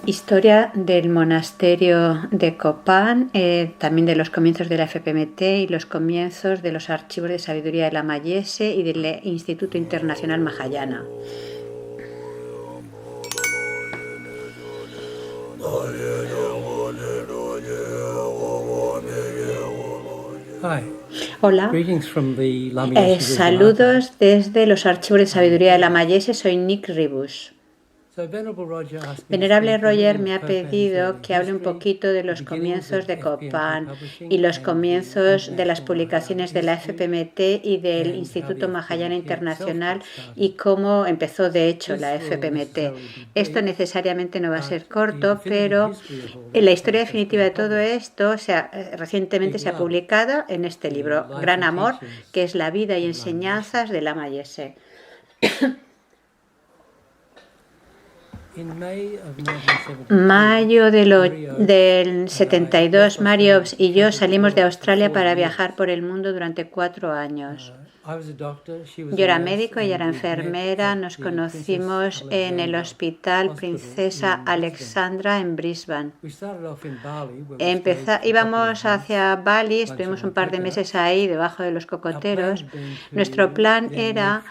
Historia del monasterio de Copán, también de los comienzos de la FPMT y los comienzos de los archivos de sabiduría de la Mayese y del Instituto Internacional Mahayana. Hola, saludos desde los archivos de sabiduría de la Mayese. Soy Nick Ribus. Venerable Roger me ha pedido que hable un poquito de los comienzos de Copán y los comienzos de las publicaciones de la FPMT y del Instituto Mahayana Internacional y cómo empezó de hecho la FPMT. Esto necesariamente no va a ser corto, pero la historia definitiva de todo esto recientemente se ha publicado en este libro, Gran Amor, que es la vida y enseñanzas de Lama Yese. Mayo del 72, Mario y yo salimos de Australia para viajar por el mundo durante 4 años. Yo era médico, ella era enfermera. Nos conocimos en el Hospital Princesa Alexandra en Brisbane. Íbamos hacia Bali, estuvimos un par de meses ahí debajo de los cocoteros. Nuestro plan era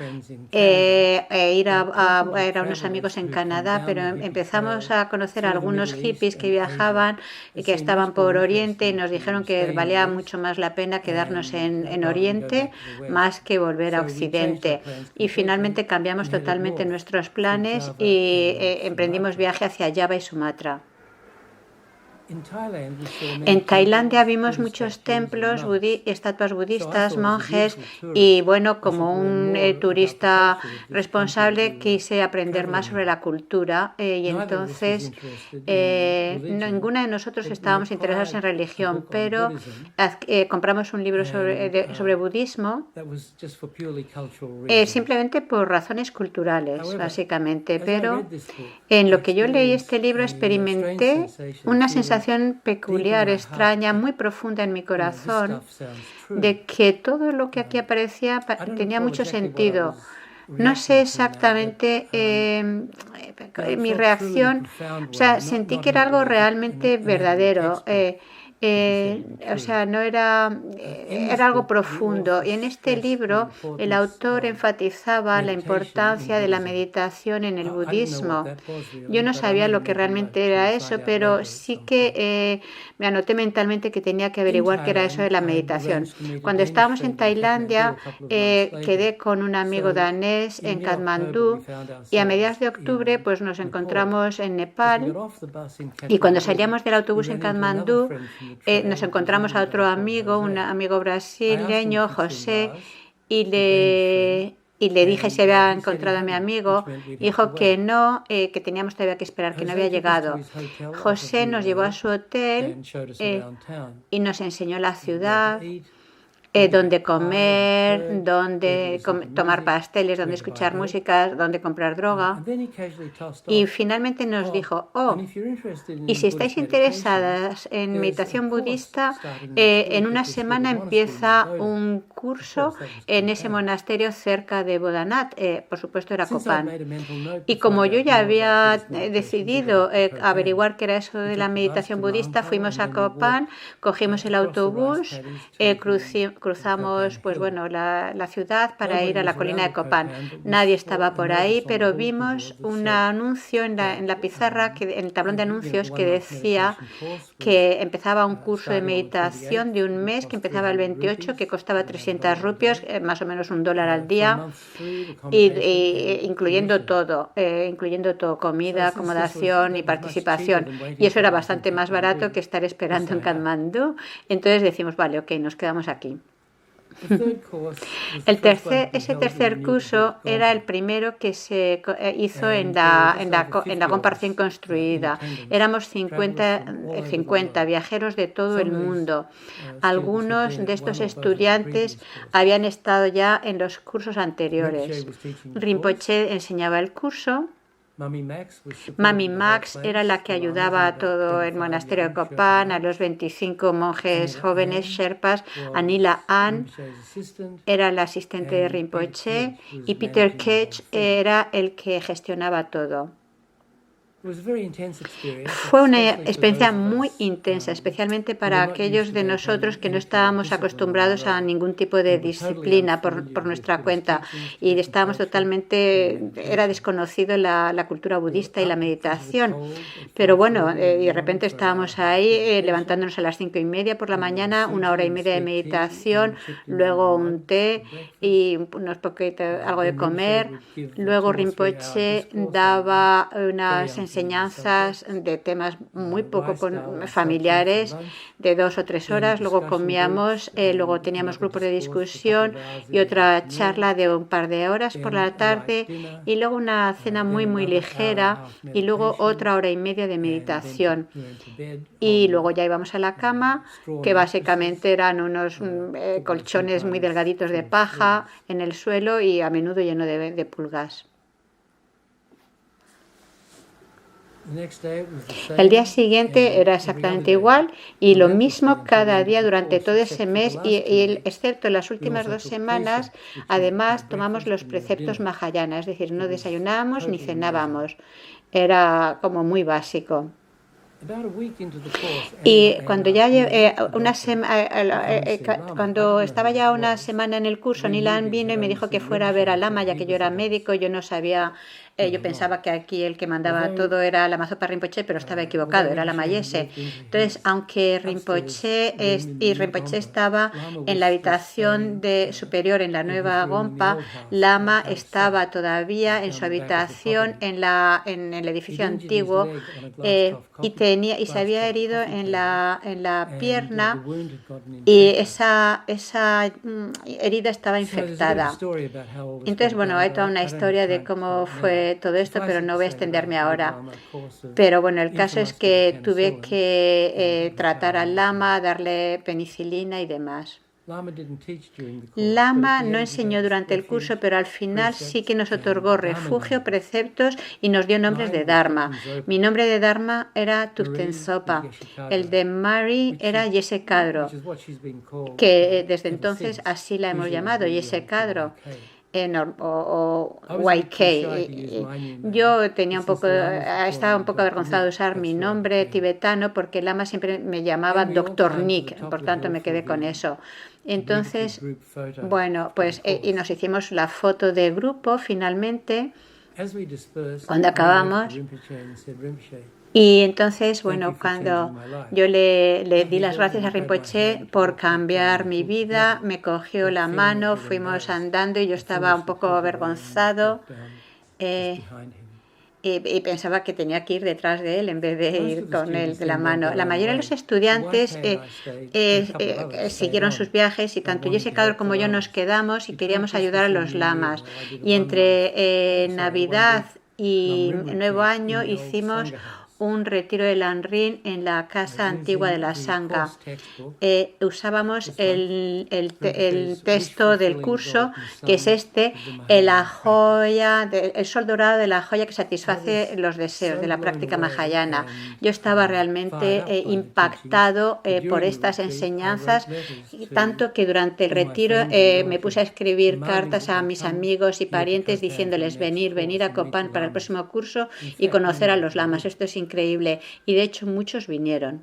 ir a ver a unos amigos en Canadá, pero empezamos a conocer a algunos hippies que viajaban y que estaban por Oriente y nos dijeron que valía mucho más la pena quedarnos en Oriente más que volver a Occidente. Y finalmente cambiamos totalmente nuestros planes y emprendimos viaje hacia Java y Sumatra. En Tailandia vimos muchos templos, estatuas budistas, monjes y bueno, como un turista responsable quise aprender más sobre la cultura y entonces ninguna de nosotros estábamos interesados en religión, pero compramos un libro sobre budismo simplemente por razones culturales, básicamente, pero en lo que yo leí este libro experimenté una sensación peculiar, extraña, muy profunda en mi corazón, de que todo lo que aquí aparecía tenía mucho sentido. No sé exactamente mi reacción, sentí que era algo realmente verdadero. No era algo profundo. Y en este libro el autor enfatizaba la importancia de la meditación en el budismo. Yo no sabía lo que realmente era eso, pero sí que me anoté mentalmente que tenía que averiguar qué era eso de la meditación. Cuando estábamos en Tailandia, quedé con un amigo danés en Katmandú y a mediados de octubre pues nos encontramos en Nepal y cuando salíamos del autobús en Katmandú nos encontramos a otro amigo, un amigo brasileño, José, y le dije si había encontrado a mi amigo. Dijo que no, que teníamos todavía que esperar, que no había llegado. José nos llevó a su hotel y nos enseñó la ciudad, dónde comer, dónde tomar pasteles, dónde escuchar música, dónde comprar droga. Y finalmente nos dijo, y si estáis interesadas en meditación budista, en una semana empieza un curso en ese monasterio cerca de Bodhanath, por supuesto era Copán. Y como yo ya había decidido averiguar qué era eso de la meditación budista, fuimos a Copán, cogimos el autobús, cruzamos la ciudad para ir a la colina de Copán. Nadie estaba por ahí, pero vimos un anuncio en la pizarra, en el tablón de anuncios, que decía que empezaba un curso de meditación de un mes, que empezaba el 28, que costaba 300 rupias, más o menos $1 al día, incluyendo todo, comida, acomodación y participación. Y eso era bastante más barato que estar esperando en Katmandú. Entonces decimos, vale, ok, nos quedamos aquí. Ese tercer curso era el primero que se hizo en la comparación construida. Éramos 50 viajeros de todo el mundo. Algunos de estos estudiantes habían estado ya en los cursos anteriores. Rinpoche enseñaba el curso. Mami Max era la que ayudaba a todo el monasterio de Copán, a los 25 monjes jóvenes Sherpas. Anila Ann era la asistente de Rinpoche y Peter Ketch era el que gestionaba todo. Fue una experiencia muy intensa, especialmente para aquellos de nosotros que no estábamos acostumbrados a ningún tipo de disciplina por nuestra cuenta y estábamos totalmente, era desconocido la cultura budista y la meditación. Pero bueno, y de repente estábamos ahí levantándonos a las 5:30 por la mañana, 1 hora y media de meditación, luego un té y algo de comer. Luego Rinpoche daba unas enseñanzas de temas muy poco familiares de 2 o 3 horas. Luego comíamos, luego teníamos grupos de discusión y otra charla de un par de horas por la tarde y luego una cena muy ligera y luego otra 1 hora y media de meditación. Y luego ya íbamos a la cama, que básicamente eran unos colchones muy delgaditos de paja en el suelo y a menudo lleno de pulgas. El día siguiente era exactamente igual y lo mismo cada día durante todo ese mes y excepto las últimas 2 semanas, además tomamos los preceptos Mahayana, es decir, no desayunábamos ni cenábamos. Era como muy básico. Y cuando ya cuando estaba ya una semana en el curso, Nilan vino y me dijo que fuera a ver al Lama, ya que yo era médico, yo no sabía, yo pensaba que aquí el que mandaba todo era Lama Zopa Rinpoche, pero estaba equivocado, era Lama Yese. Entonces, aunque Rinpoche estaba en la habitación superior en la nueva Gompa, Lama estaba todavía en su habitación en el edificio antiguo y se había herido en la pierna y esa herida estaba infectada. Entonces, bueno, hay toda una historia de cómo fue todo esto, pero no voy a extenderme ahora. Pero bueno, el caso es que tuve que tratar al Lama, darle penicilina y demás. Lama no enseñó durante el curso, pero al final sí que nos otorgó refugio, preceptos y nos dio nombres de Dharma. Mi nombre de Dharma era Tupten Sopa. El de Mari era Yese Kadro, que desde entonces así la hemos llamado, Yese Kadro. O YK. Yo estaba un poco avergonzada de usar mi nombre tibetano porque el Lama siempre me llamaba Dr. Nick, por tanto me quedé con eso. Entonces, bueno, pues y nos hicimos la foto de grupo finalmente cuando acabamos. Y entonces, bueno, cuando yo le di las gracias a Rinpoche por cambiar mi vida, me cogió la mano, fuimos andando y yo estaba un poco avergonzado y pensaba que tenía que ir detrás de él en vez de ir con él de la mano. La mayoría de los estudiantes siguieron sus viajes y tanto Yese Kadro como yo nos quedamos y queríamos ayudar a los lamas. Y entre Navidad y Nuevo Año hicimos un retiro de Lanrin en la casa antigua de la Sangha. Usábamos el texto del curso, que es la joya, el sol dorado de la joya que satisface los deseos de la práctica mahayana. Yo estaba realmente impactado por estas enseñanzas, tanto que durante el retiro me puse a escribir cartas a mis amigos y parientes diciéndoles venir a Copan para el próximo curso y conocer a los lamas. Esto es increíble y de hecho muchos vinieron.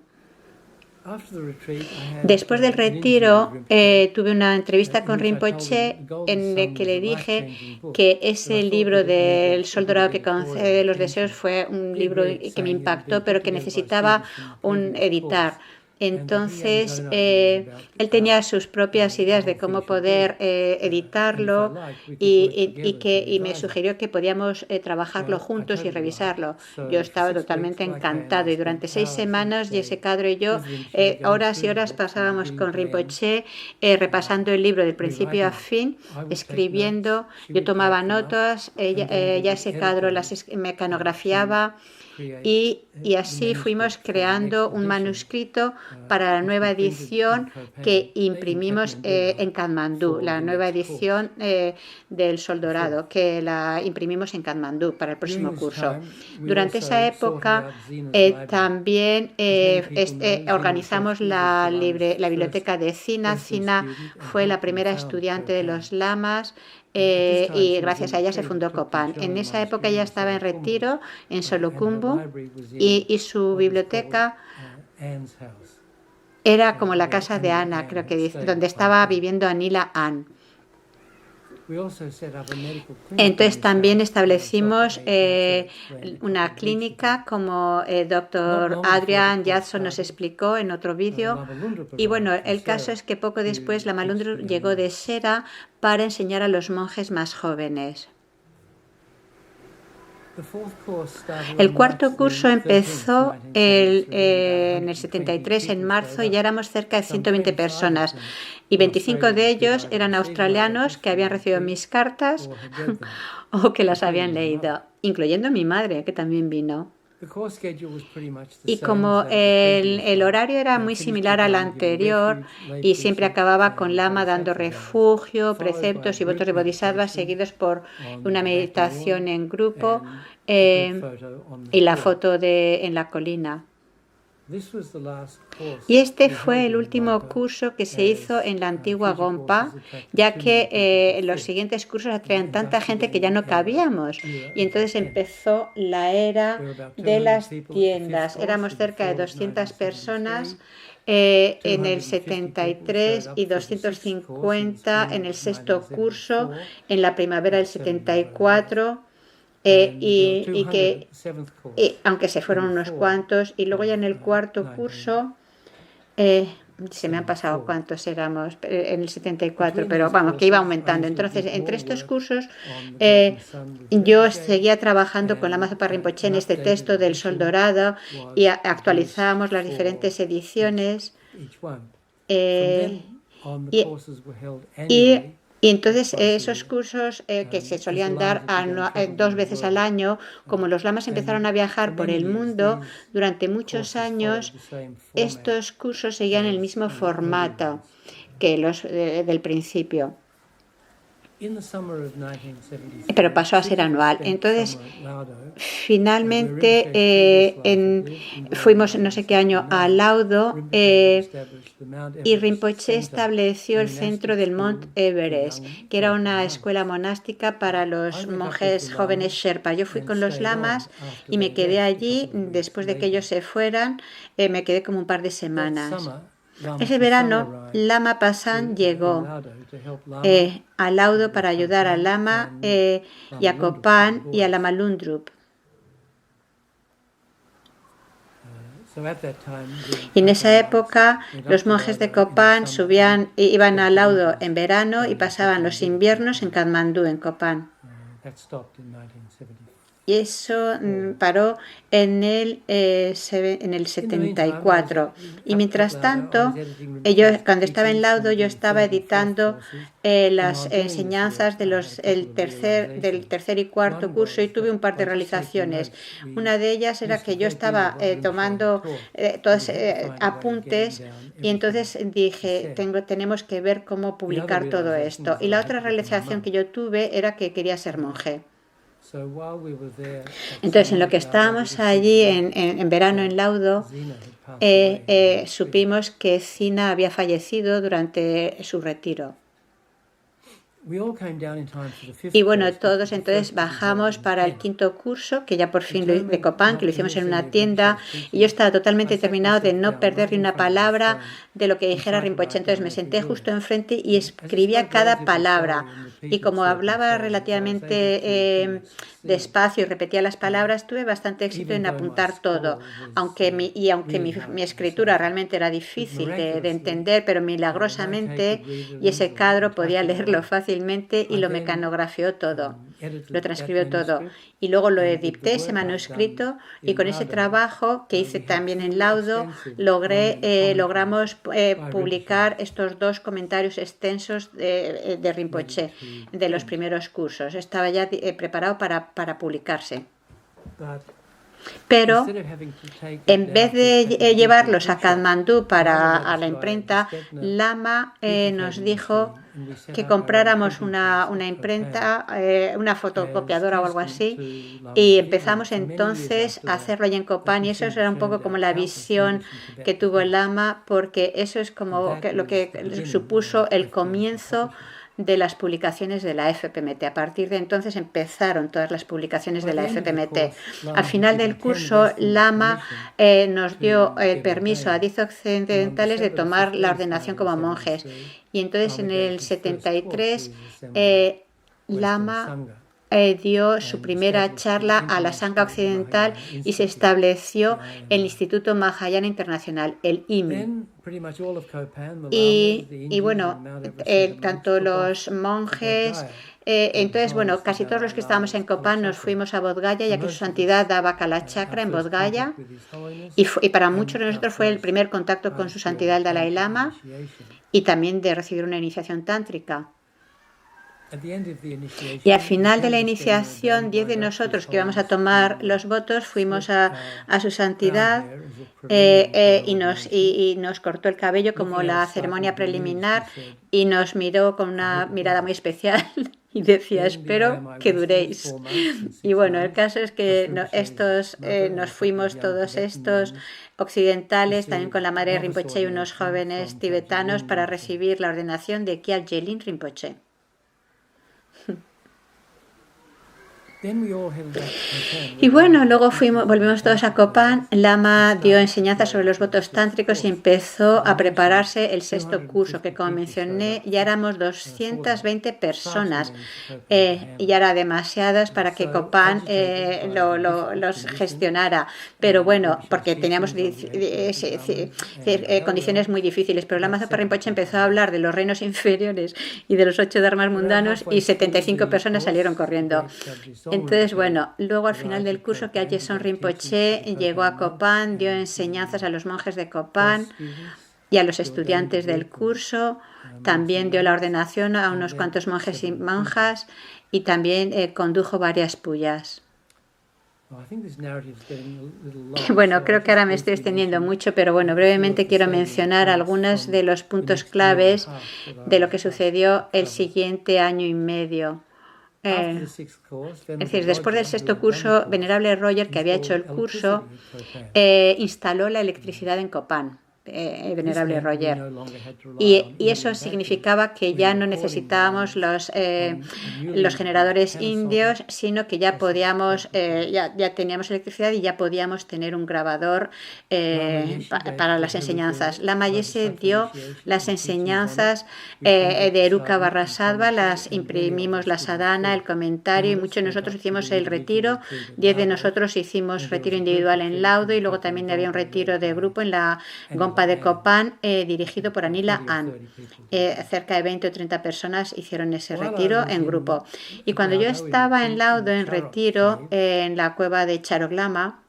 Después del retiro tuve una entrevista con Rinpoche en la que le dije que ese libro del Sol Dorado que concede los deseos fue un libro que me impactó, pero que necesitaba editar. Entonces, él tenía sus propias ideas de cómo poder editarlo y me sugirió que podíamos trabajarlo juntos y revisarlo. Yo estaba totalmente encantado y durante 6 semanas Yese Kadro y yo horas y horas pasábamos con Rinpoche repasando el libro del principio a fin, escribiendo. Yo tomaba notas, Yese Kadro las mecanografiaba. Y así fuimos creando un manuscrito para la nueva edición que imprimimos en Katmandú, la nueva edición del Sol Dorado, que la imprimimos en Katmandú para el próximo curso. Durante esa época también organizamos la biblioteca de Zina. Zina fue la primera estudiante de los lamas. Y gracias a ella se fundó Copan. En esa época ella estaba en retiro en Solukhumbu Jambu y su biblioteca era como la casa de Ana, creo que dice, donde estaba viviendo Anila Ann. Entonces también establecimos una clínica, como el doctor Adrian Judson nos explicó en otro vídeo. Y bueno, el caso es que poco después la Malundru llegó de Sera para enseñar a los monjes más jóvenes. El cuarto curso empezó en el 73, en marzo, y ya éramos cerca de 120 personas. Y 25 de ellos eran australianos que habían recibido mis cartas o que las habían leído, incluyendo mi madre, que también vino. Y como el horario era muy similar al anterior y siempre acababa con Lama dando refugio, preceptos y votos de bodhisattvas seguidos por una meditación en grupo y la foto en la colina. Y este fue el último curso que se hizo en la antigua Gompa, ya que los siguientes cursos atraían tanta gente que ya no cabíamos. Y entonces empezó la era de las tiendas. Éramos cerca de 200 personas en el 73 y 250 en el sexto curso, en la primavera del 74. Aunque se fueron unos cuantos, y luego ya en el cuarto curso, se me han pasado cuántos éramos en el 74, pero vamos, que iba aumentando. Entonces, entre estos cursos, yo seguía trabajando con Lama Zopa Rinpoche en este texto del Sol Dorado y actualizábamos las diferentes ediciones. Y entonces esos cursos que se solían dar 2 veces al año, como los lamas empezaron a viajar por el mundo durante muchos años, estos cursos seguían el mismo formato que los del principio. Pero pasó a ser anual. Entonces, finalmente fuimos no sé qué año a Laudo y Rinpoche estableció el centro del Mont Everest, que era una escuela monástica para los monjes jóvenes Sherpa. Yo fui con los lamas y me quedé allí. Después de que ellos se fueran, me quedé como un par de semanas. Ese verano, Lama Pasan llegó a Laudo para ayudar a Lama y a Copan y a la Malundrup. Y en esa época los monjes de Copan iban a Laudo en verano y pasaban los inviernos en Katmandú, en Copan. Y eso paró en el 74. Y mientras tanto, cuando estaba en Laudo, yo estaba editando las enseñanzas del tercer y cuarto curso y tuve un par de realizaciones. Una de ellas era que yo estaba tomando todos apuntes y entonces dije, tenemos que ver cómo publicar todo esto. Y la otra realización que yo tuve era que quería ser monje. Entonces, en lo que estábamos allí en verano en Laudo, supimos que Zina había fallecido durante su retiro. Y bueno, todos entonces bajamos para el quinto curso, que ya por fin de Copan, que lo hicimos en una tienda, y yo estaba totalmente determinado de no perder ni una palabra de lo que dijera Rinpoche. Entonces me senté justo enfrente y escribía cada palabra. Y como hablaba relativamente despacio y repetía las palabras, tuve bastante éxito en apuntar todo. Aunque mi escritura realmente era difícil de entender, pero milagrosamente, y ese cadro podía leerlo fácilmente y lo mecanografió todo, lo transcribió todo. Y luego lo edité, ese manuscrito, y con ese trabajo que hice también en Laudo, logramos publicar estos 2 comentarios extensos de Rinpoche, de los primeros cursos. Estaba ya preparado para publicarse. Pero en vez de llevarlos a Katmandú a la imprenta, Lama nos dijo que compráramos una imprenta, una fotocopiadora o algo así, y empezamos entonces a hacerlo allí en Copan, y eso era un poco como la visión que tuvo Lama, porque eso es como lo que supuso el comienzo de las publicaciones de la FPMT. A partir de entonces empezaron todas las publicaciones de la FPMT. Al final del curso, Lama nos dio el permiso a 10 occidentales de tomar la ordenación como monjes. Y entonces en el 73 Lama dio su primera charla a la Sangha Occidental y se estableció el Instituto Mahayana Internacional, el IMI. Y bueno, tanto los monjes, entonces, bueno, casi todos los que estábamos en Kopan nos fuimos a Bodh Gaya, ya que su santidad daba Kalachakra en Bodh Gaya, y para muchos de nosotros fue el primer contacto con su santidad el Dalai Lama, y también de recibir una iniciación tántrica. Y al final de la iniciación, 10 de nosotros que íbamos a tomar los votos fuimos a su santidad y nos cortó el cabello como la ceremonia preliminar y nos miró con una mirada muy especial y decía, espero que duréis. Y bueno, el caso es que nos fuimos todos estos occidentales, también con la madre Rinpoche y unos jóvenes tibetanos para recibir la ordenación de Kyal Jelin Rinpoche. Y bueno, luego volvimos todos a Kopan. Lama dio enseñanzas sobre los votos tántricos y empezó a prepararse el 6º curso, que como mencioné ya éramos 220 personas y ya era demasiadas para que Kopan los gestionara. Pero bueno, porque teníamos condiciones muy difíciles. Pero Lama Zopa Rinpoche empezó a hablar de los reinos inferiores y de los 8 dharmas mundanos y 75 personas salieron corriendo. Entonces, bueno, luego al final del curso que Kyal Son Rinpoche llegó a Kopan, dio enseñanzas a los monjes de Kopan y a los estudiantes del curso, también dio la ordenación a unos cuantos monjes y monjas y también condujo varias pullas. Bueno, creo que ahora me estoy extendiendo mucho, pero bueno, brevemente quiero mencionar algunos de los puntos claves de lo que sucedió el siguiente año y medio. Es decir, después del 6º curso, Venerable Roger, que había hecho el curso, instaló la electricidad en Kopan. Venerable Roger. Y eso significaba que ya no necesitábamos los generadores indios, sino que ya podíamos, ya teníamos electricidad y ya podíamos tener un grabador para las enseñanzas. Lama Yese dio las enseñanzas de Eruca Barrasadva, las imprimimos la sadhana, el comentario, y muchos de nosotros hicimos el retiro. 10 de nosotros hicimos retiro individual en Laudo y luego también había un retiro de grupo en la Gompa de Kopan, dirigido por Anila An. Cerca de 20 o 30 personas hicieron ese retiro en grupo. Y cuando yo estaba en Laudo en retiro, en la cueva de Charoglama,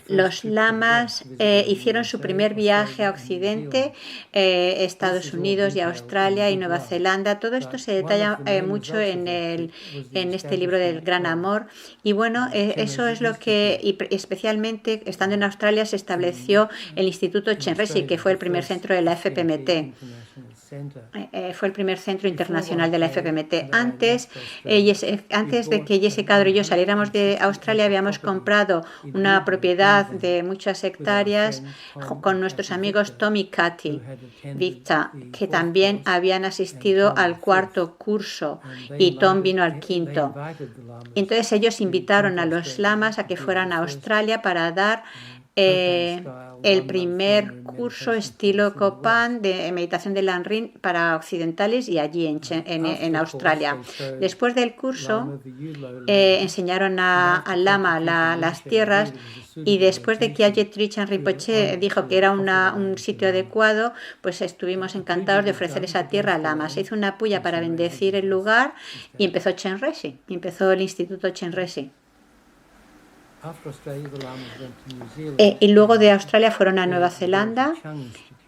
los lamas hicieron su primer viaje a Occidente, Estados Unidos y Australia y Nueva Zelanda. Todo esto se detalla mucho en este libro del Gran Amor. Y bueno, eso es lo que, y especialmente estando en Australia, se estableció el Instituto Chenrezig, que fue el primer centro de la FPMT. Fue el primer centro internacional de la FPMT. Antes de que Jesse Cadro y yo saliéramos de Australia, habíamos comprado una propiedad de muchas hectáreas con nuestros amigos Tom y Katy Victa, que también habían asistido al 4º curso y Tom vino al 5º. Entonces ellos invitaron a los lamas a que fueran a Australia para dar el primer curso estilo Kopan de meditación de Lanrin para occidentales y allí en Australia. Después del curso enseñaron al lama las tierras y después de que Kyal Trichan Rinpoche dijo que era un sitio adecuado, pues estuvimos encantados de ofrecer esa tierra al lama. Se hizo una puya para bendecir el lugar y empezó Chenrezig, empezó el Instituto Chenrezig. Y luego de Australia fueron a Nueva Zelanda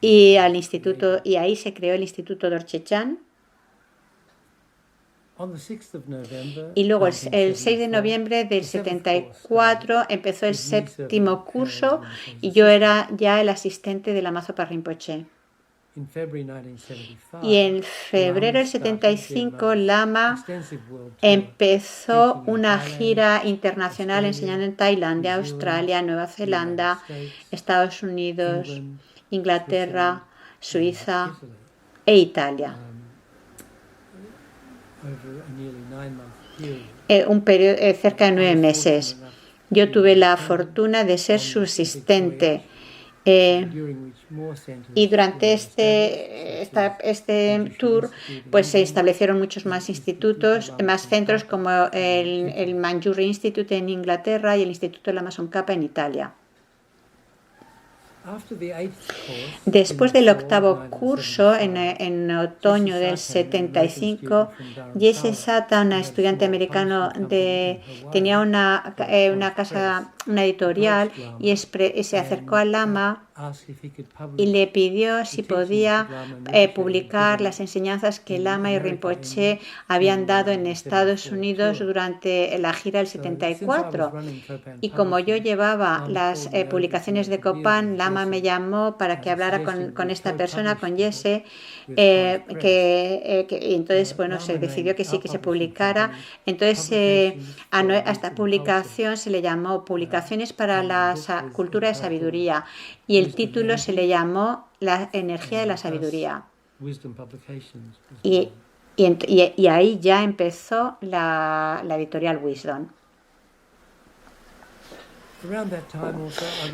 y al instituto, y ahí se creó el Instituto Dorje Chan. Y luego el 6 de noviembre del 74 empezó el 7º curso y yo era ya el asistente de Lama Zopa Rinpoche. Y en febrero del 75 Lama empezó una gira internacional enseñando en Tailandia, Australia, Nueva Zelanda, Estados Unidos, Inglaterra, Suiza e Italia. un periodo cerca de 9 meses. Yo tuve la fortuna de ser su asistente y durante este tour pues se establecieron muchos más institutos, más centros como el Manjuri Institute en Inglaterra y el Instituto de la Mason Kappa en Italia. Después del 8º curso, en otoño del 75, Jesse Sata, una estudiante americano, tenía una editorial y se acercó al Lama y le pidió si podía publicar las enseñanzas que Lama y Rinpoche habían dado en Estados Unidos durante la gira del 74. Y como yo llevaba las publicaciones de Copan, Lama me llamó para que hablara con esta persona, con Jesse, y entonces bueno, se decidió que sí, que se publicara. Entonces a esta publicación se le llamó Publicaciones para la Cultura de Sabiduría y el título se le llamó La Energía de la Sabiduría. Y ahí ya empezó la editorial Wisdom.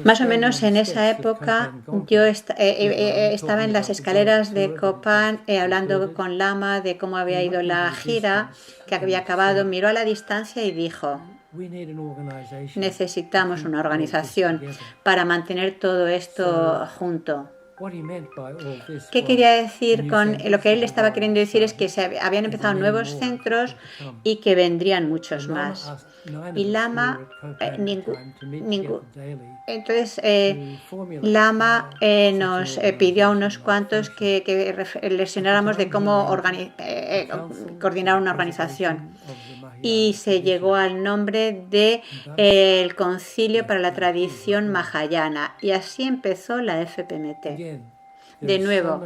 Más o menos en esa época yo estaba en las escaleras de Copan hablando con Lama de cómo había ido la gira, que había acabado. Miró a la distancia y dijo: necesitamos una organización para mantener todo esto junto. ¿Qué quería decir con lo que él estaba queriendo decir? Es que se habían empezado nuevos centros y que vendrían muchos más. Y Lama, entonces Lama nos pidió a unos cuantos que reflexionáramos de cómo coordinar una organización. Y se llegó al nombre de el Concilio para la Tradición Mahayana, y así empezó la FPMT. De nuevo,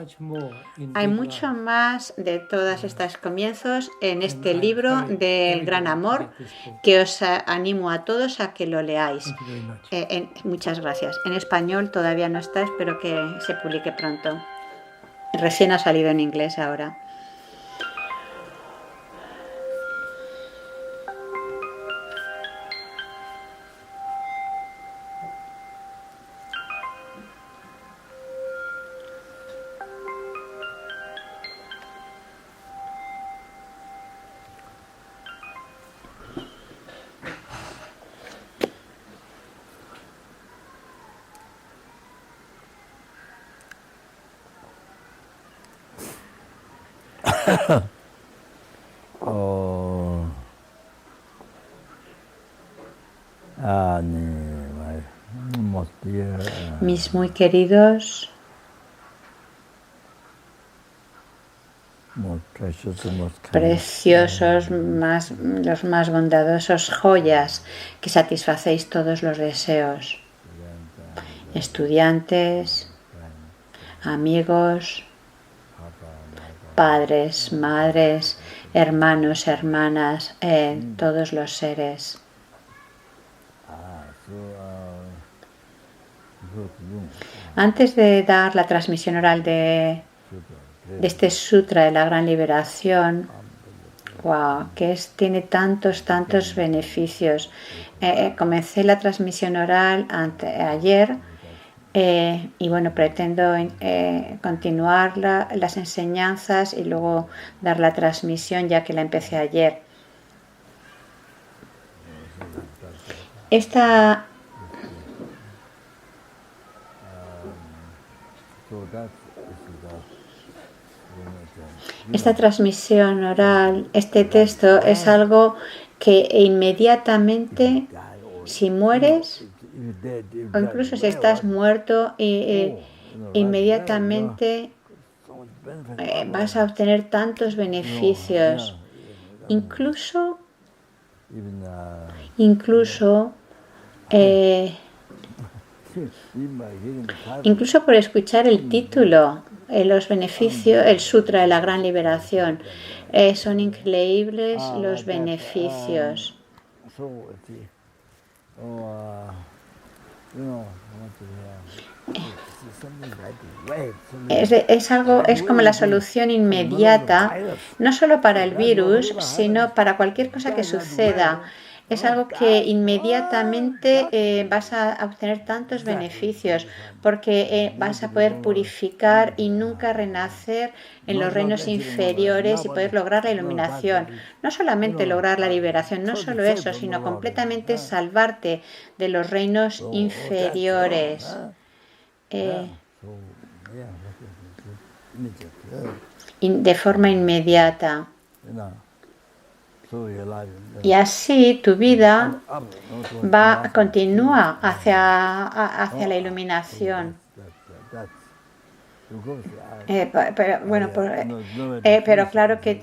hay mucho más de todos estos comienzos en este libro del Gran Amor, que os animo a todos a que lo leáis. Muchas gracias. En español todavía no está, espero que se publique pronto. Recién ha salido en inglés ahora. Mis muy queridos, preciosos, los más bondadosos joyas que satisfacéis todos los deseos, estudiantes, amigos, padres, madres, hermanos, hermanas, todos los seres. Antes de dar la transmisión oral de este sutra de la gran liberación, wow, tiene tantos beneficios. Comencé la transmisión oral ayer y bueno, pretendo continuar las enseñanzas y luego dar la transmisión, ya que la empecé ayer. Esta transmisión oral, este texto, es algo que inmediatamente, si mueres, o incluso si estás muerto, inmediatamente vas a obtener tantos beneficios. Incluso por escuchar el título, los beneficios, el Sutra de la Gran Liberación, son increíbles los beneficios. Es como la solución inmediata, no solo para el virus, sino para cualquier cosa que suceda. Es algo que inmediatamente vas a obtener tantos beneficios, porque vas a poder purificar y nunca renacer en los reinos inferiores y poder lograr la iluminación. No solamente lograr la liberación, no solo eso, sino completamente salvarte de los reinos inferiores. De forma inmediata. Y así tu vida continúa hacia la iluminación. Pero claro que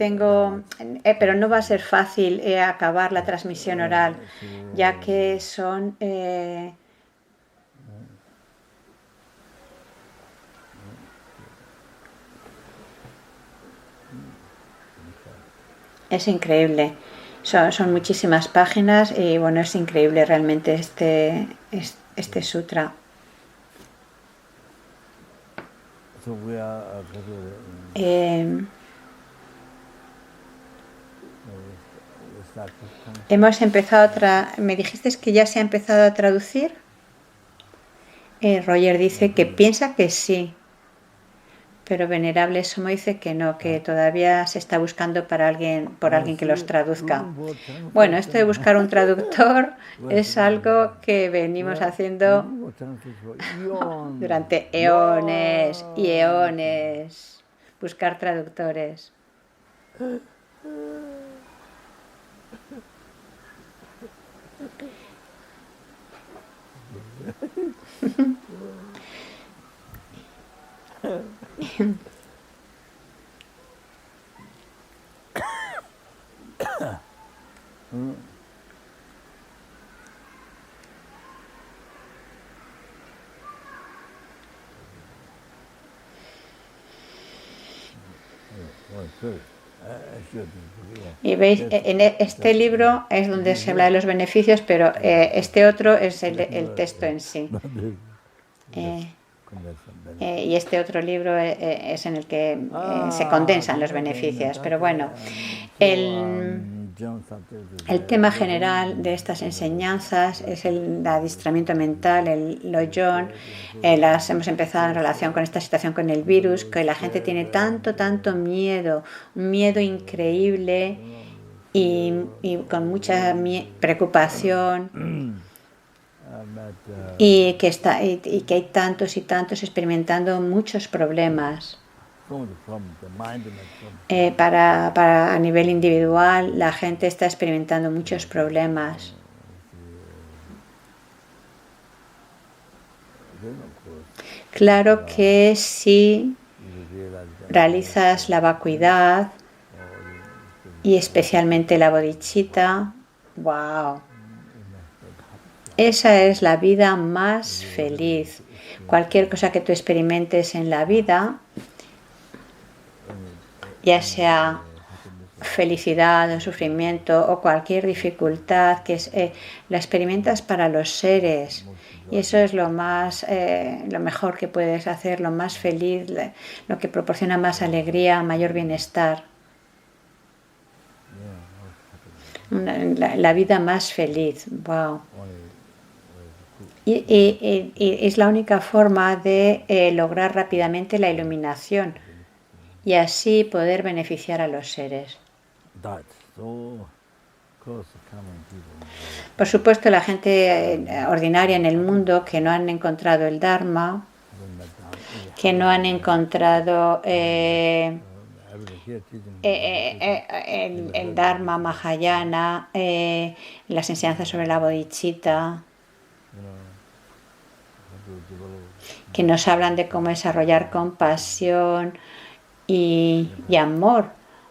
pero no va a ser fácil acabar la transmisión oral, ya que son es increíble. Son muchísimas páginas y bueno, es increíble realmente este sutra. Hemos empezado me dijiste que ya se ha empezado a traducir. Roger dice que piensa que sí, pero Venerable Somo dice que no, que todavía se está buscando por alguien que los traduzca. Bueno, esto de buscar un traductor es algo que venimos haciendo durante eones y eones, buscar traductores. Y veis, en este libro es donde se habla de los beneficios, pero este otro es el texto en sí. Y este otro libro es en el que se condensan los beneficios. Pero bueno, el tema general de estas enseñanzas es el adiestramiento mental, el Lojong. Las hemos empezado en relación con esta situación con el virus, que la gente tiene tanto miedo, un miedo increíble y con mucha preocupación. Y que hay tantos y tantos experimentando muchos problemas. A nivel individual, la gente está experimentando muchos problemas. Claro que si realizas la vacuidad y especialmente la bodhicitta, wow. Esa es la vida más feliz. Cualquier cosa que tú experimentes en la vida, ya sea felicidad o sufrimiento o cualquier dificultad, la experimentas para los seres. Y eso es lo mejor que puedes hacer, lo más feliz, lo que proporciona más alegría, mayor bienestar. La vida más feliz. Wow. Y es la única forma de lograr rápidamente la iluminación y así poder beneficiar a los seres. Por supuesto, la gente ordinaria en el mundo que no han encontrado el Dharma, que no han encontrado el Dharma Mahayana, las enseñanzas sobre la bodhicitta, que nos hablan de cómo desarrollar compasión y amor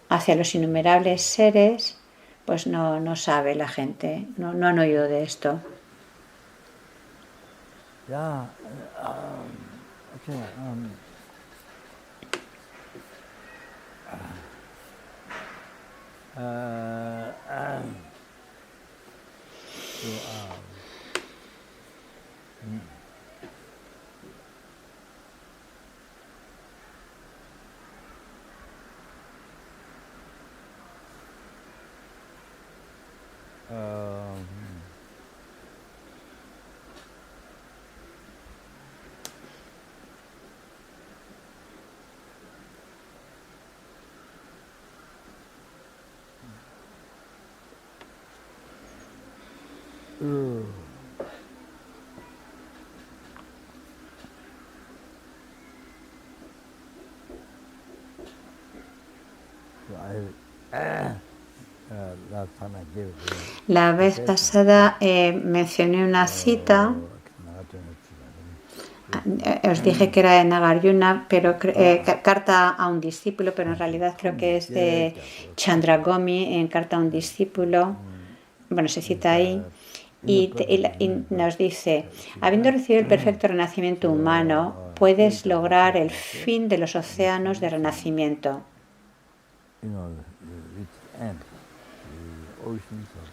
hacia los innumerables seres, pues no sabe la gente, no han oído de esto. La vez pasada mencioné una cita, os dije que era de Nagarjuna, pero carta a un discípulo, pero en realidad creo que es de Chandragomi en carta a un discípulo. Bueno, se cita ahí. Y nos dice, habiendo recibido el perfecto renacimiento humano, puedes lograr el fin de los océanos de renacimiento.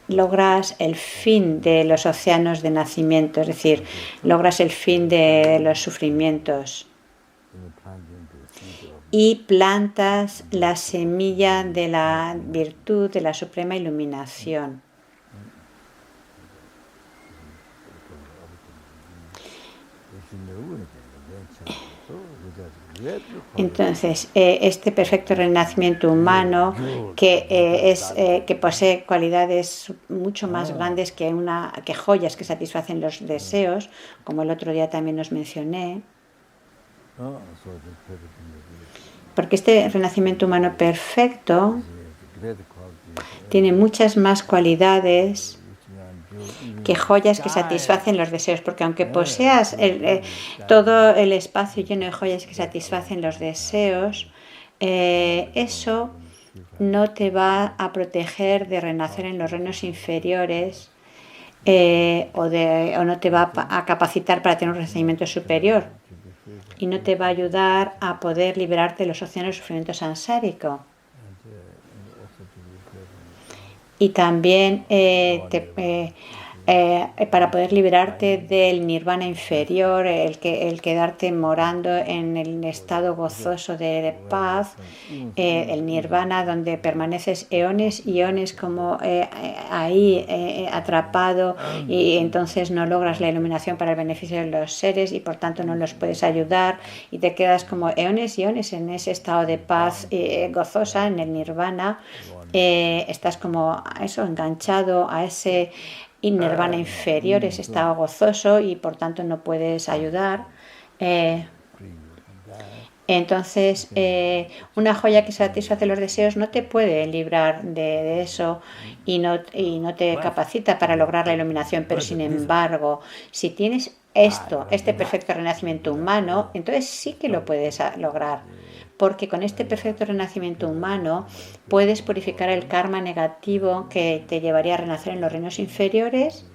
Logras el fin de los océanos de nacimiento, es decir, logras el fin de los sufrimientos y plantas la semilla de la virtud, de la suprema iluminación. Entonces, este perfecto renacimiento humano que posee cualidades mucho más grandes que joyas que satisfacen los deseos, como el otro día también os mencioné, porque este renacimiento humano perfecto tiene muchas más cualidades que joyas que satisfacen los deseos, porque aunque poseas todo el espacio lleno de joyas que satisfacen los deseos, eso no te va a proteger de renacer en los reinos inferiores o no te va a capacitar para tener un renacimiento superior y no te va a ayudar a poder liberarte de los océanos de sufrimiento sansárico. Y también para poder liberarte del nirvana inferior, el quedarte morando en el estado gozoso de paz, el nirvana donde permaneces eones y eones como ahí atrapado y entonces no logras la iluminación para el beneficio de los seres y por tanto no los puedes ayudar y te quedas como eones y eones en ese estado de paz gozosa, en el nirvana. Estás como eso, enganchado a ese nirvana inferior, ese estado gozoso y por tanto no puedes ayudar. Entonces, una joya que satisface los deseos no te puede librar de eso y no te capacita para lograr la iluminación, pero sin embargo, si tienes este perfecto renacimiento humano, entonces sí que lo puedes lograr. Porque con este perfecto renacimiento humano puedes purificar el karma negativo que te llevaría a renacer en los reinos inferiores,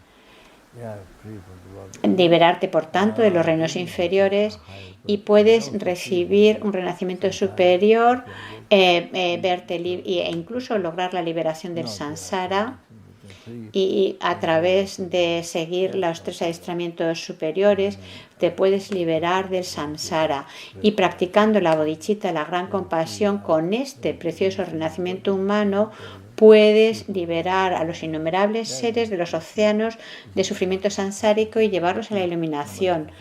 liberarte por tanto de los reinos inferiores y puedes recibir un renacimiento superior, e incluso lograr la liberación del samsara y a través de seguir los 3 adiestramientos superiores te puedes liberar del samsara y practicando la bodhicitta, la gran compasión, con este precioso renacimiento humano puedes liberar a los innumerables seres de los océanos de sufrimiento samsárico y llevarlos a la iluminación.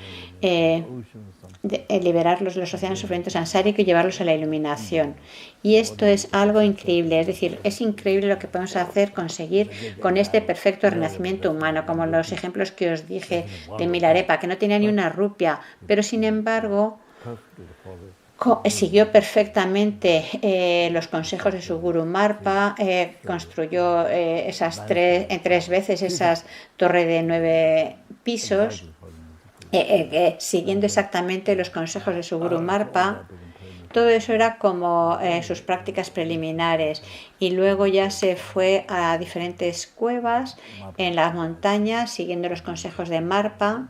Liberarlos de los océanos de sufrimiento samsárico y llevarlos a la iluminación. Y esto es algo increíble, es decir, es increíble lo que podemos conseguir con este perfecto renacimiento humano, como los ejemplos que os dije de Milarepa, que no tenía ni una rupia, pero sin embargo siguió perfectamente los consejos de su Guru Marpa, construyó 3 veces esas torres de 9 pisos, siguiendo exactamente los consejos de su Guru Marpa. Todo eso era como sus prácticas preliminares y luego ya se fue a diferentes cuevas en las montañas siguiendo los consejos de Marpa,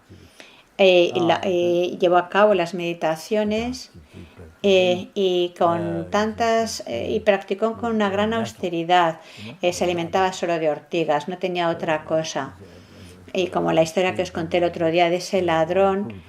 llevó a cabo las meditaciones y practicó con una gran austeridad. Se alimentaba solo de ortigas, no tenía otra cosa. Y como la historia que os conté el otro día de ese ladrón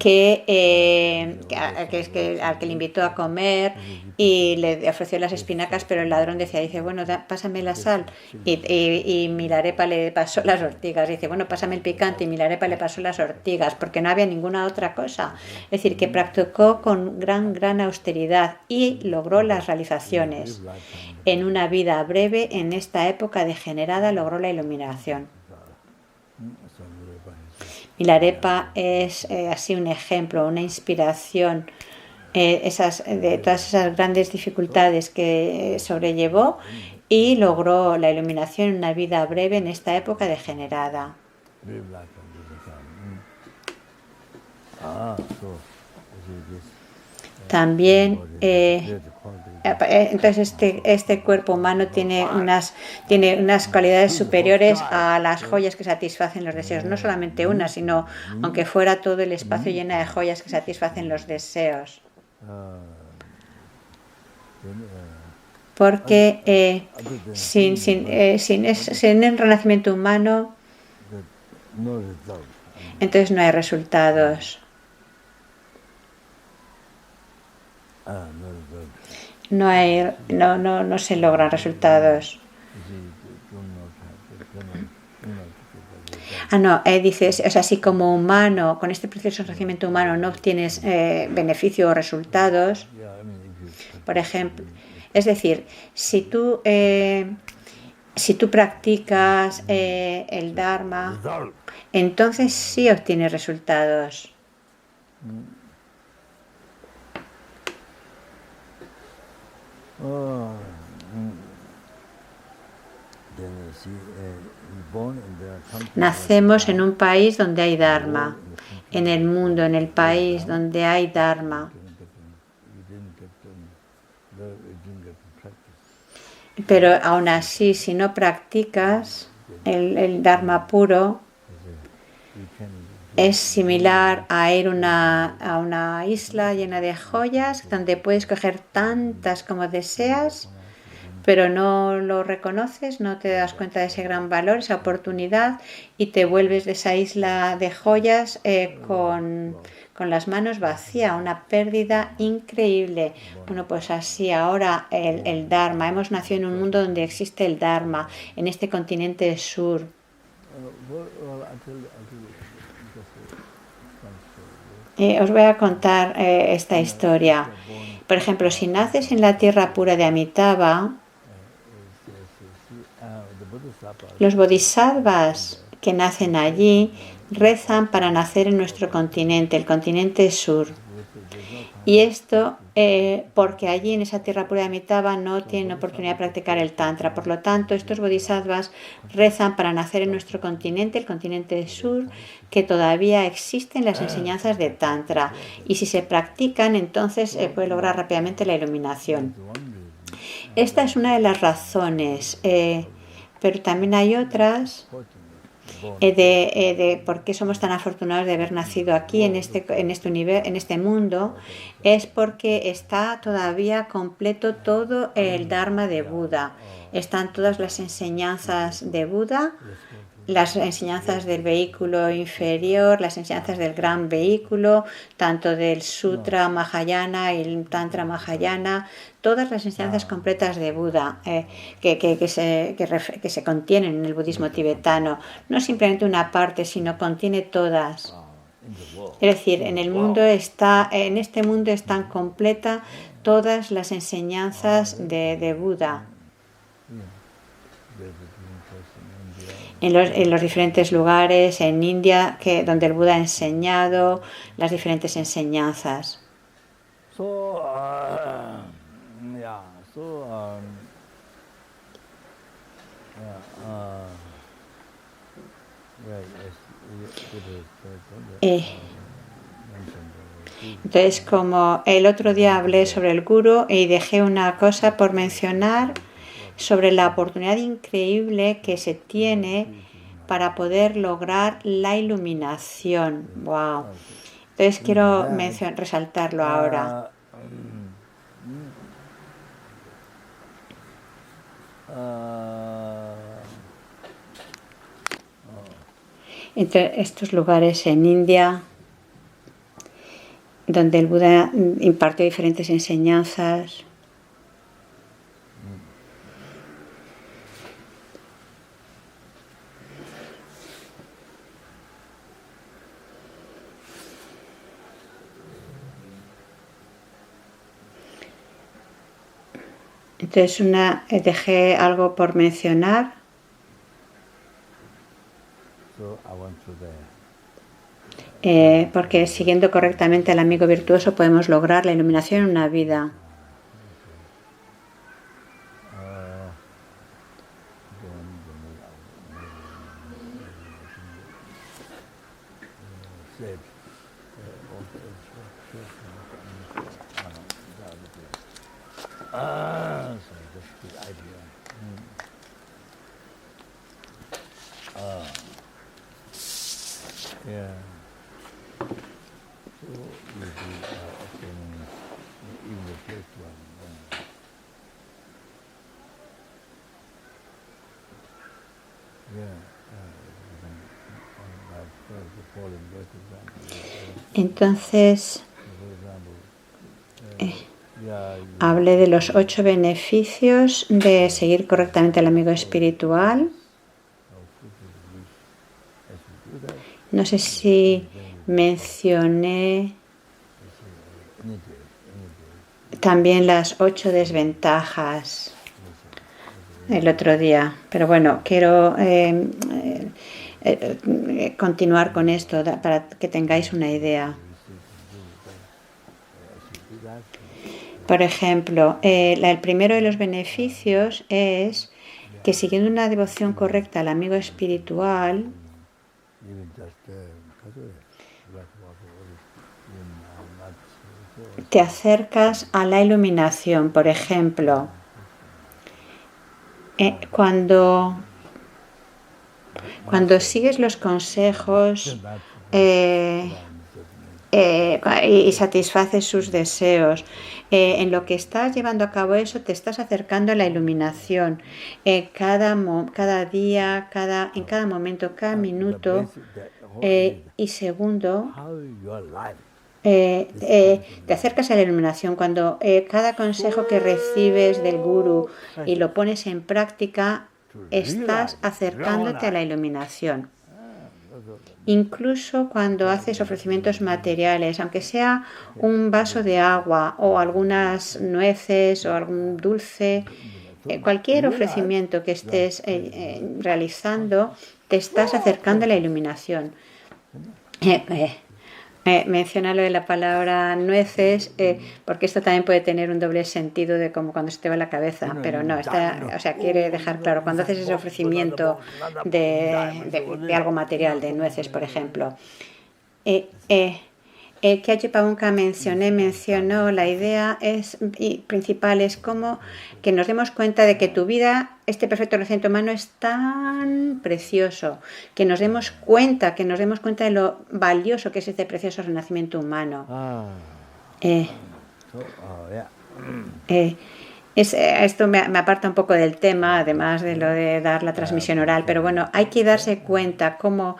al que le invitó a comer y le ofreció las espinacas, pero el ladrón dice, bueno, pásame la sal. Y Milarepa le pasó las ortigas. Dice, bueno, pásame el picante. Y Milarepa le pasó las ortigas, porque no había ninguna otra cosa. Es decir, que practicó con gran austeridad y logró las realizaciones. En una vida breve, en esta época degenerada, logró la iluminación. Milarepa es así un ejemplo, una inspiración de todas esas grandes dificultades que sobrellevó y logró la iluminación en una vida breve en esta época degenerada. También entonces este cuerpo humano tiene unas cualidades superiores a las joyas que satisfacen los deseos. No solamente una, sino aunque fuera todo el espacio lleno de joyas que satisfacen los deseos. Porque sin el renacimiento humano, entonces no hay resultados. No se logran resultados. Dices, así como humano, con este proceso de renacimiento humano no obtienes beneficio o resultados. Por ejemplo, es decir, si tú practicas el Dharma, entonces sí obtienes resultados. Nacemos en un país donde hay Dharma, en el mundo, en el país donde hay Dharma. Pero aún así, si no practicas el Dharma puro, es similar a ir a una isla llena de joyas donde puedes coger tantas como deseas, pero no lo reconoces, no te das cuenta de ese gran valor, esa oportunidad, y te vuelves de esa isla de joyas con las manos vacías, una pérdida increíble. Bueno, pues así ahora el Dharma. Hemos nacido en un mundo donde existe el Dharma, en este continente sur. Os voy a contar esta historia. Por ejemplo, si naces en la tierra pura de Amitabha, los bodhisattvas que nacen allí rezan para nacer en nuestro continente, el continente sur. Y esto porque allí en esa tierra pura de Amitabha no tienen oportunidad de practicar el Tantra. Por lo tanto, estos bodhisattvas rezan para nacer en nuestro continente, el continente sur, que todavía existen las enseñanzas de Tantra. Y si se practican, entonces se puede lograr rápidamente la iluminación. Esta es una de las razones, pero también hay otras de por qué somos tan afortunados de haber nacido aquí en este mundo. Es porque está todavía completo todo el Dharma de Buda. Están todas las enseñanzas de Buda, las enseñanzas del vehículo inferior, las enseñanzas del gran vehículo, tanto del Sutra Mahayana y el Tantra Mahayana, todas las enseñanzas completas de Buda que se contienen en el budismo tibetano. No simplemente una parte, sino contiene todas. Es decir, en este mundo están completas todas las enseñanzas de Buda. En los diferentes lugares, en India, donde el Buda ha enseñado las diferentes enseñanzas. Entonces, como el otro día hablé sobre el Guru y dejé una cosa por mencionar sobre la oportunidad increíble que se tiene para poder lograr la iluminación. ¡Wow! Entonces quiero resaltarlo ahora. Entre estos lugares en India donde el Buda impartió diferentes enseñanzas. Entonces, dejé algo por mencionar. Porque siguiendo correctamente al amigo virtuoso podemos lograr la iluminación en una vida. Entonces, hablé de los 8 beneficios de seguir correctamente al amigo espiritual. No sé si mencioné también las 8 desventajas el otro día, pero bueno, quiero continuar con esto para que tengáis una idea. Por ejemplo, el primero de los beneficios es que siguiendo una devoción correcta al amigo espiritual, te acercas a la iluminación. Por ejemplo, cuando sigues los consejos y satisfaces sus deseos, en lo que estás llevando a cabo eso, te estás acercando a la iluminación. Cada día, en cada momento, cada minuto y segundo, te acercas a la iluminación. Cuando cada consejo que recibes del Guru y lo pones en práctica, estás acercándote a la iluminación. Incluso cuando haces ofrecimientos materiales, aunque sea un vaso de agua o algunas nueces o algún dulce, cualquier ofrecimiento que estés realizando, te estás acercando a la iluminación. Menciona lo de la palabra nueces, porque esto también puede tener un doble sentido de como cuando se te va la cabeza, pero no, quiere dejar claro, cuando haces ese ofrecimiento de algo material, de nueces, por ejemplo. Khyentse Pagonka mencionó la idea principal es como que nos demos cuenta de que tu vida, este perfecto renacimiento humano es tan precioso, que nos demos cuenta de lo valioso que es este precioso renacimiento humano. Esto me aparta un poco del tema, además de lo de dar la transmisión oral, pero bueno, hay que darse cuenta cómo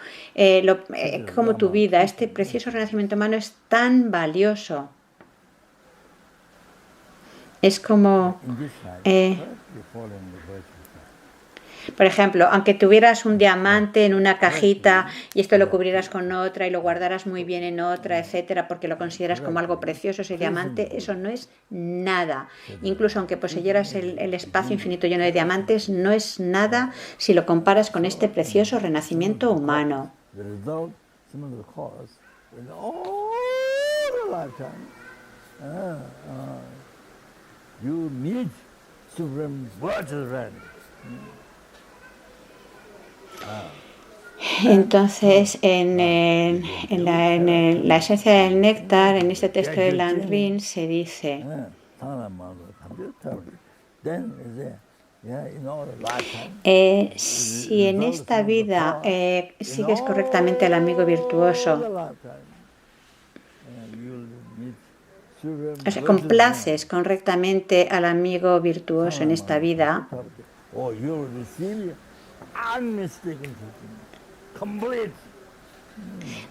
tu vida, este precioso renacimiento humano es tan valioso. Es como, por ejemplo, aunque tuvieras un diamante en una cajita y esto lo cubrieras con otra y lo guardaras muy bien en otra, etcétera, porque lo consideras como algo precioso, ese diamante, eso no es nada. Incluso aunque poseyeras el espacio infinito lleno de diamantes, no es nada si lo comparas con este precioso renacimiento humano. Entonces, en la esencia del néctar, en este texto de Langrin, se dice: si en esta vida sigues correctamente al amigo virtuoso, o sea, complaces correctamente al amigo virtuoso en esta vida,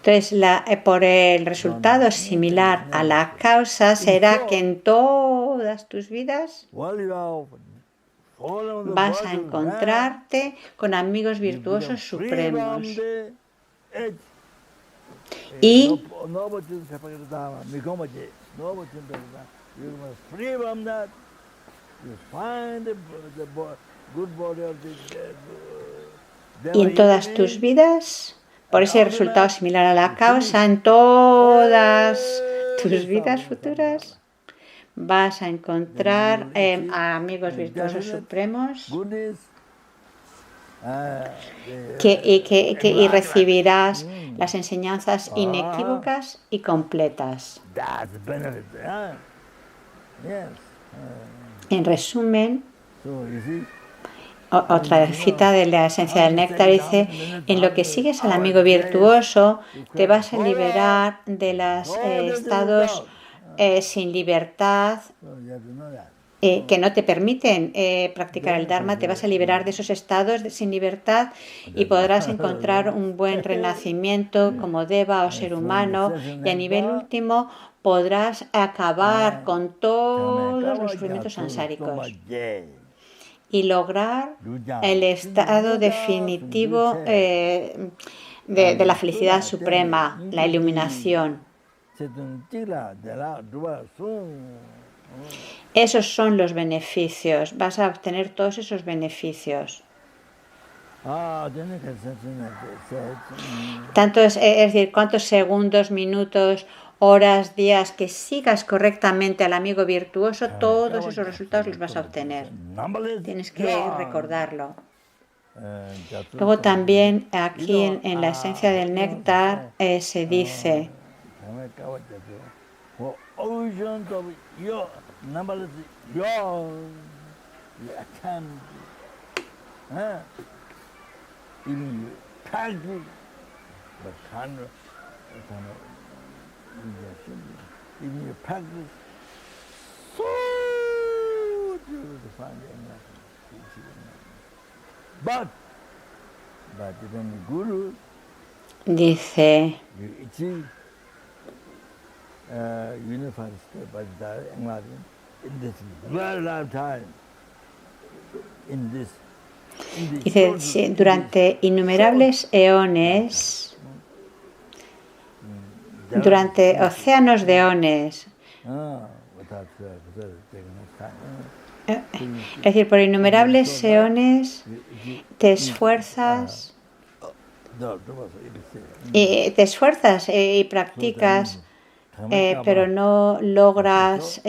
Entonces, por el resultado similar a la causa será que en todas tus vidas vas a encontrarte con amigos virtuosos supremos. Y en todas tus vidas, por ese resultado similar a la causa, en todas tus vidas futuras, vas a encontrar amigos virtuosos supremos y recibirás las enseñanzas inequívocas y completas. En resumen, otra cita de la esencia del néctar dice: en lo que sigues al amigo virtuoso te vas a liberar de los estados sin libertad que no te permiten practicar el Dharma. Te vas a liberar de esos estados sin libertad y podrás encontrar un buen renacimiento como Deva o ser humano, y a nivel último podrás acabar con todos los sufrimientos sansáricos y lograr el estado definitivo de la felicidad suprema, la iluminación. Esos son los beneficios. Vas a obtener todos esos beneficios. Tanto es decir, cuántos segundos, minutos, horas, días que sigas correctamente al amigo virtuoso, todos esos resultados los vas a obtener. Tienes que recordarlo. Luego también aquí en la esencia del néctar se dice: dice, dice, durante innumerables eones, durante océanos de eones, es decir, por innumerables eones te esfuerzas y practicas, pero no logras,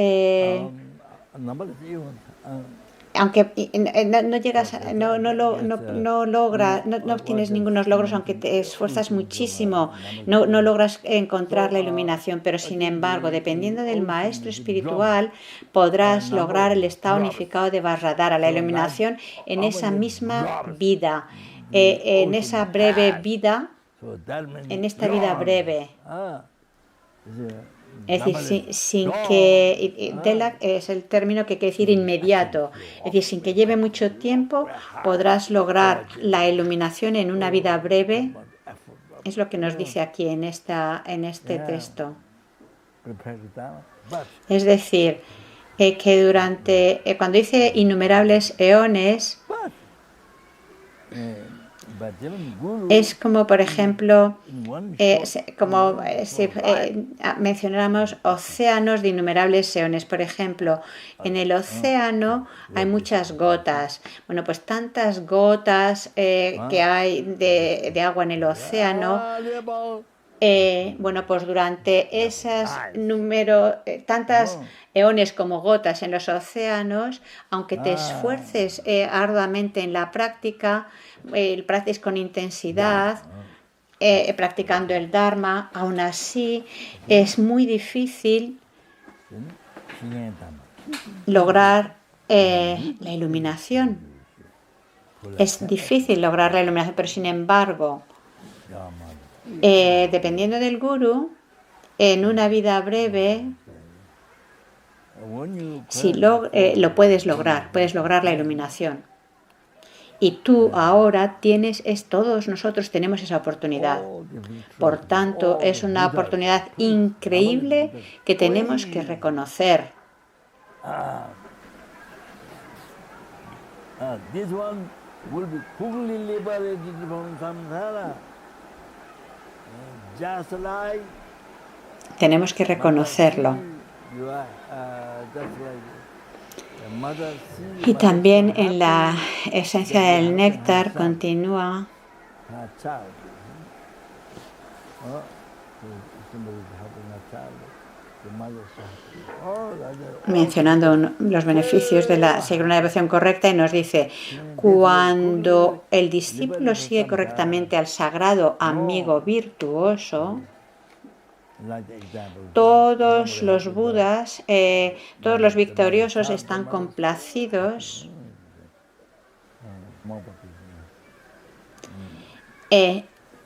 aunque no llegas, no obtienes ningunos logros, aunque te esfuerzas muchísimo, no logras encontrar la iluminación, pero sin embargo, dependiendo del maestro espiritual, podrás lograr el estado unificado de Vajradhara, la iluminación en esa misma vida, en esa breve vida, en esta vida breve. Es decir, sin que, Delak es el término que quiere decir inmediato, es decir, sin que lleve mucho tiempo podrás lograr la iluminación en una vida breve. Es lo que nos dice aquí en este texto. Es decir, que cuando dice innumerables eones, es como, por ejemplo, mencionamos océanos de innumerables eones. Por ejemplo, en el océano hay muchas gotas. Bueno, pues tantas gotas que hay de agua en el océano. Bueno, pues durante esas tantas eones como gotas en los océanos, aunque te esfuerces arduamente en la práctica, practices con intensidad, practicando el Dharma, aún así es muy difícil lograr la iluminación. Es difícil lograr la iluminación, pero sin embargo, dependiendo del gurú, en una vida breve, si lo puedes lograr la iluminación. Y tú ahora todos nosotros tenemos esa oportunidad. Por tanto, es una oportunidad increíble que tenemos que reconocer. Tenemos que reconocerlo. Y también en la esencia del néctar continúa mencionando los beneficios de seguir una devoción correcta y nos dice: cuando el discípulo sigue correctamente al sagrado amigo virtuoso, todos los Budas, todos los victoriosos están complacidos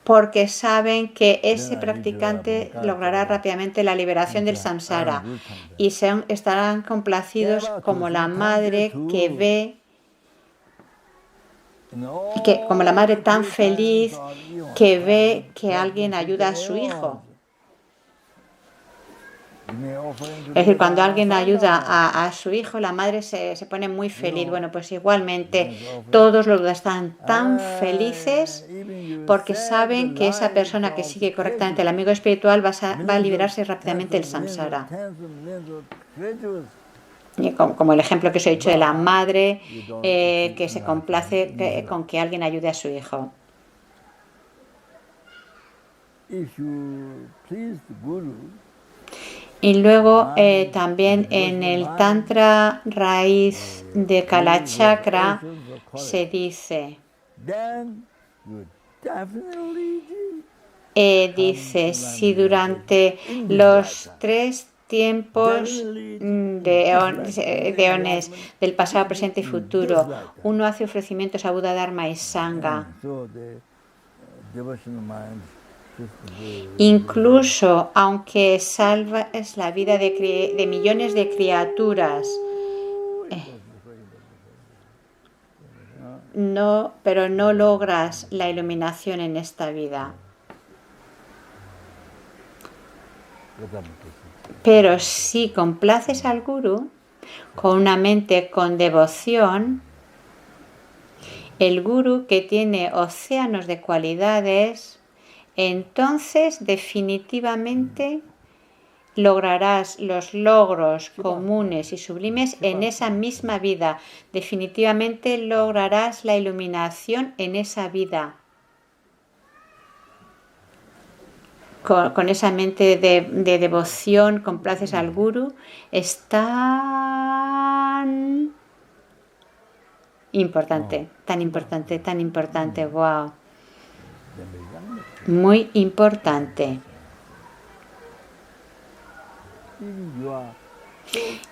porque saben que ese practicante logrará rápidamente la liberación del samsara y estarán complacidos como la madre que ve, como la madre tan feliz que ve que alguien ayuda a su hijo. Es decir, cuando alguien ayuda a su hijo, la madre se pone muy feliz. Bueno, pues igualmente todos los Budas están tan felices porque saben que esa persona que sigue correctamente el amigo espiritual va a liberarse rápidamente del samsara. Y como el ejemplo que os he dicho de la madre que se complace con que alguien ayude a su hijo. Y luego también en el Tantra raíz de Kalachakra se dice, si durante los 3 tiempos de eones del pasado, presente y futuro uno hace ofrecimientos a Buda, Dharma y Sangha, incluso aunque salvas la vida de millones de criaturas, pero no logras la iluminación en esta vida. Pero si complaces al Guru con una mente con devoción, el Guru, que tiene océanos de cualidades, entonces definitivamente lograrás los logros comunes y sublimes en esa misma vida. Definitivamente lograrás la iluminación en esa vida. Con esa mente de devoción, complaces al Guru, es tan importante, tan importante, tan importante. ¡Wow! Muy importante.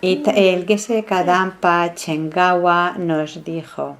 Y el Geshe Kadampa Chengawa nos dijo: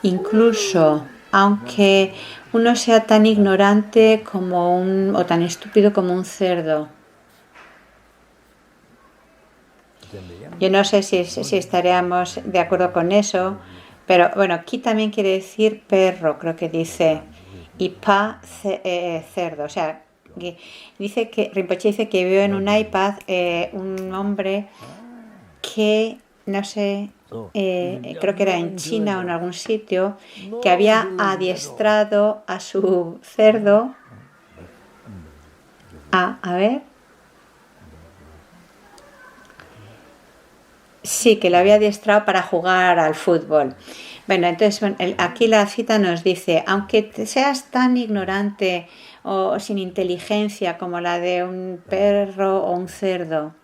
incluso aunque uno sea tan ignorante o tan estúpido como un cerdo. Yo no sé si estaríamos de acuerdo con eso, pero bueno, aquí también quiere decir perro, creo que dice, y cerdo. O sea, Rinpoche dice que vio en un iPad un hombre que, no sé, creo que era en China o en algún sitio, que había adiestrado a su cerdo a ver. Sí, que lo había adiestrado para jugar al fútbol. Bueno, entonces aquí la cita nos dice, aunque seas tan ignorante o sin inteligencia como la de un perro o un cerdo,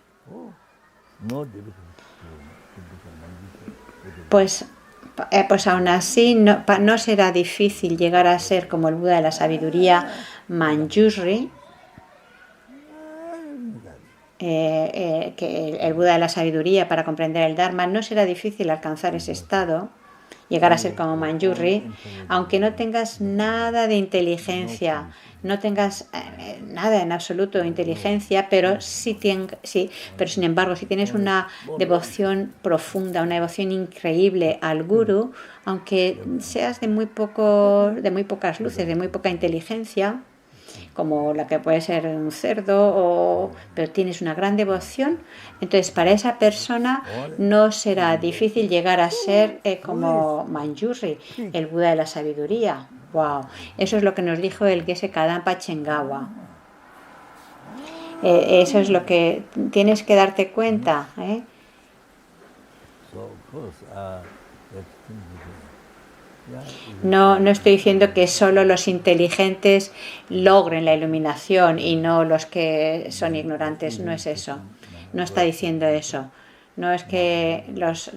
pues aún así no será difícil llegar a ser como el Buda de la sabiduría Manjushri, que el Buda de la sabiduría, para comprender el Dharma, no será difícil alcanzar ese estado, llegar a ser como Manjushri, aunque no tengas nada de inteligencia, no tengas nada en absoluto de inteligencia, pero pero sin embargo, si tienes una devoción profunda, una devoción increíble al Guru, aunque seas de muy pocas luces, de muy poca inteligencia, como la que puede ser un cerdo, pero tienes una gran devoción, entonces para esa persona no será difícil llegar a ser como Manjushri, el Buda de la sabiduría. Wow, eso es lo que nos dijo el Geshe Kadampa Chengawa. Eso es lo que tienes que darte cuenta. No estoy diciendo que solo los inteligentes logren la iluminación y no los que son ignorantes. No es eso. No está diciendo eso. No es que los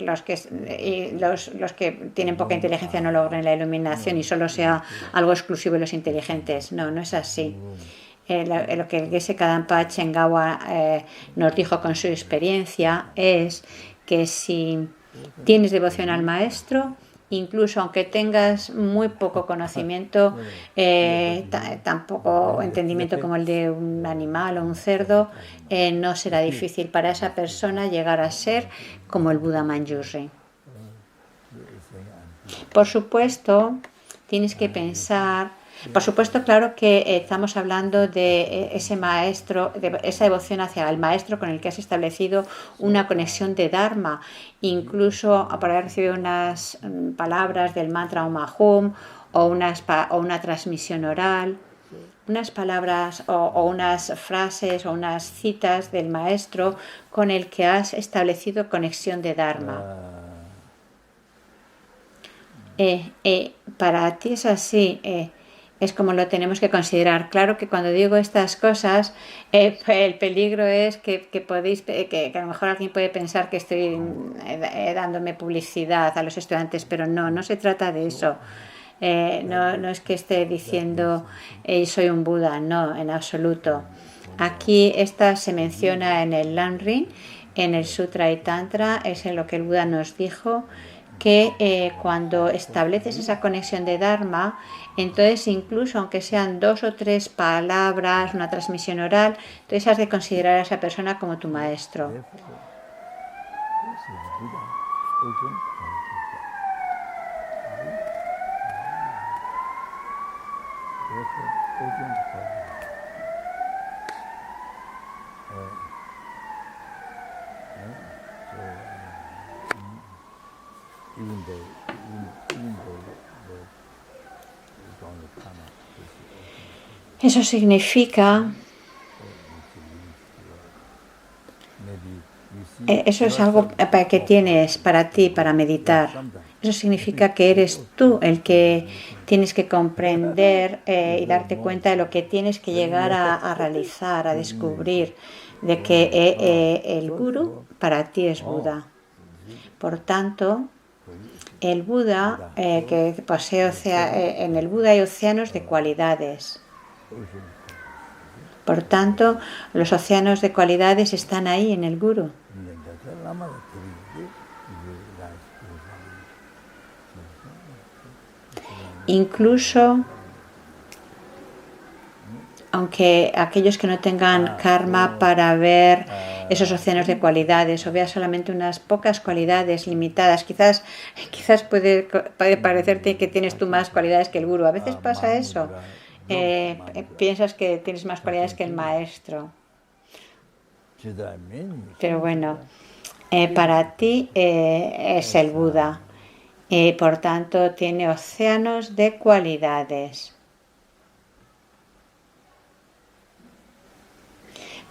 que tienen poca inteligencia no logren la iluminación y solo sea algo exclusivo de los inteligentes. No es así. Lo que el Geshe Kadampa Chengawa nos dijo con su experiencia es que si tienes devoción al maestro, incluso aunque tengas muy poco conocimiento, tampoco entendimiento como el de un animal o un cerdo, no será difícil para esa persona llegar a ser como el Buda Manjushri. Por supuesto, tienes que pensar. Por supuesto, claro que estamos hablando de ese maestro, de esa devoción hacia el maestro con el que has establecido una conexión de Dharma, incluso por haber recibido unas palabras del mantra Om Ahum o una transmisión oral, unas palabras o unas frases o unas citas del maestro con el que has establecido conexión de Dharma. Para ti es así. Es como lo tenemos que considerar. Claro que cuando digo estas cosas, el peligro es que a lo mejor alguien puede pensar que estoy dándome publicidad a los estudiantes, pero no se trata de eso. No es que esté diciendo soy un Buda, no, en absoluto. Aquí esta se menciona en el Lamrim, en el Sutra y Tantra, es en lo que el Buda nos dijo, que cuando estableces esa conexión de Dharma, entonces incluso aunque sean 2 o 3 palabras, una transmisión oral, entonces has de considerar a esa persona como tu maestro. Eso significa, eso es algo que tienes para ti, para meditar. Eso significa que eres tú el que tienes que comprender y darte cuenta de lo que tienes que llegar a realizar, a descubrir, de que el Guru para ti es Buda. Por tanto, el Buda, que posee en el Buda hay océanos de cualidades. Por tanto, los océanos de cualidades están ahí en el Guru. Incluso, aunque aquellos que no tengan karma para ver esos océanos de cualidades o veas solamente unas pocas cualidades limitadas, quizás puede parecerte que tienes tú más cualidades que el Guru. A veces pasa eso. Piensas que tienes más cualidades que el maestro. Pero bueno, para ti es el Buda. Por tanto, tiene océanos de cualidades.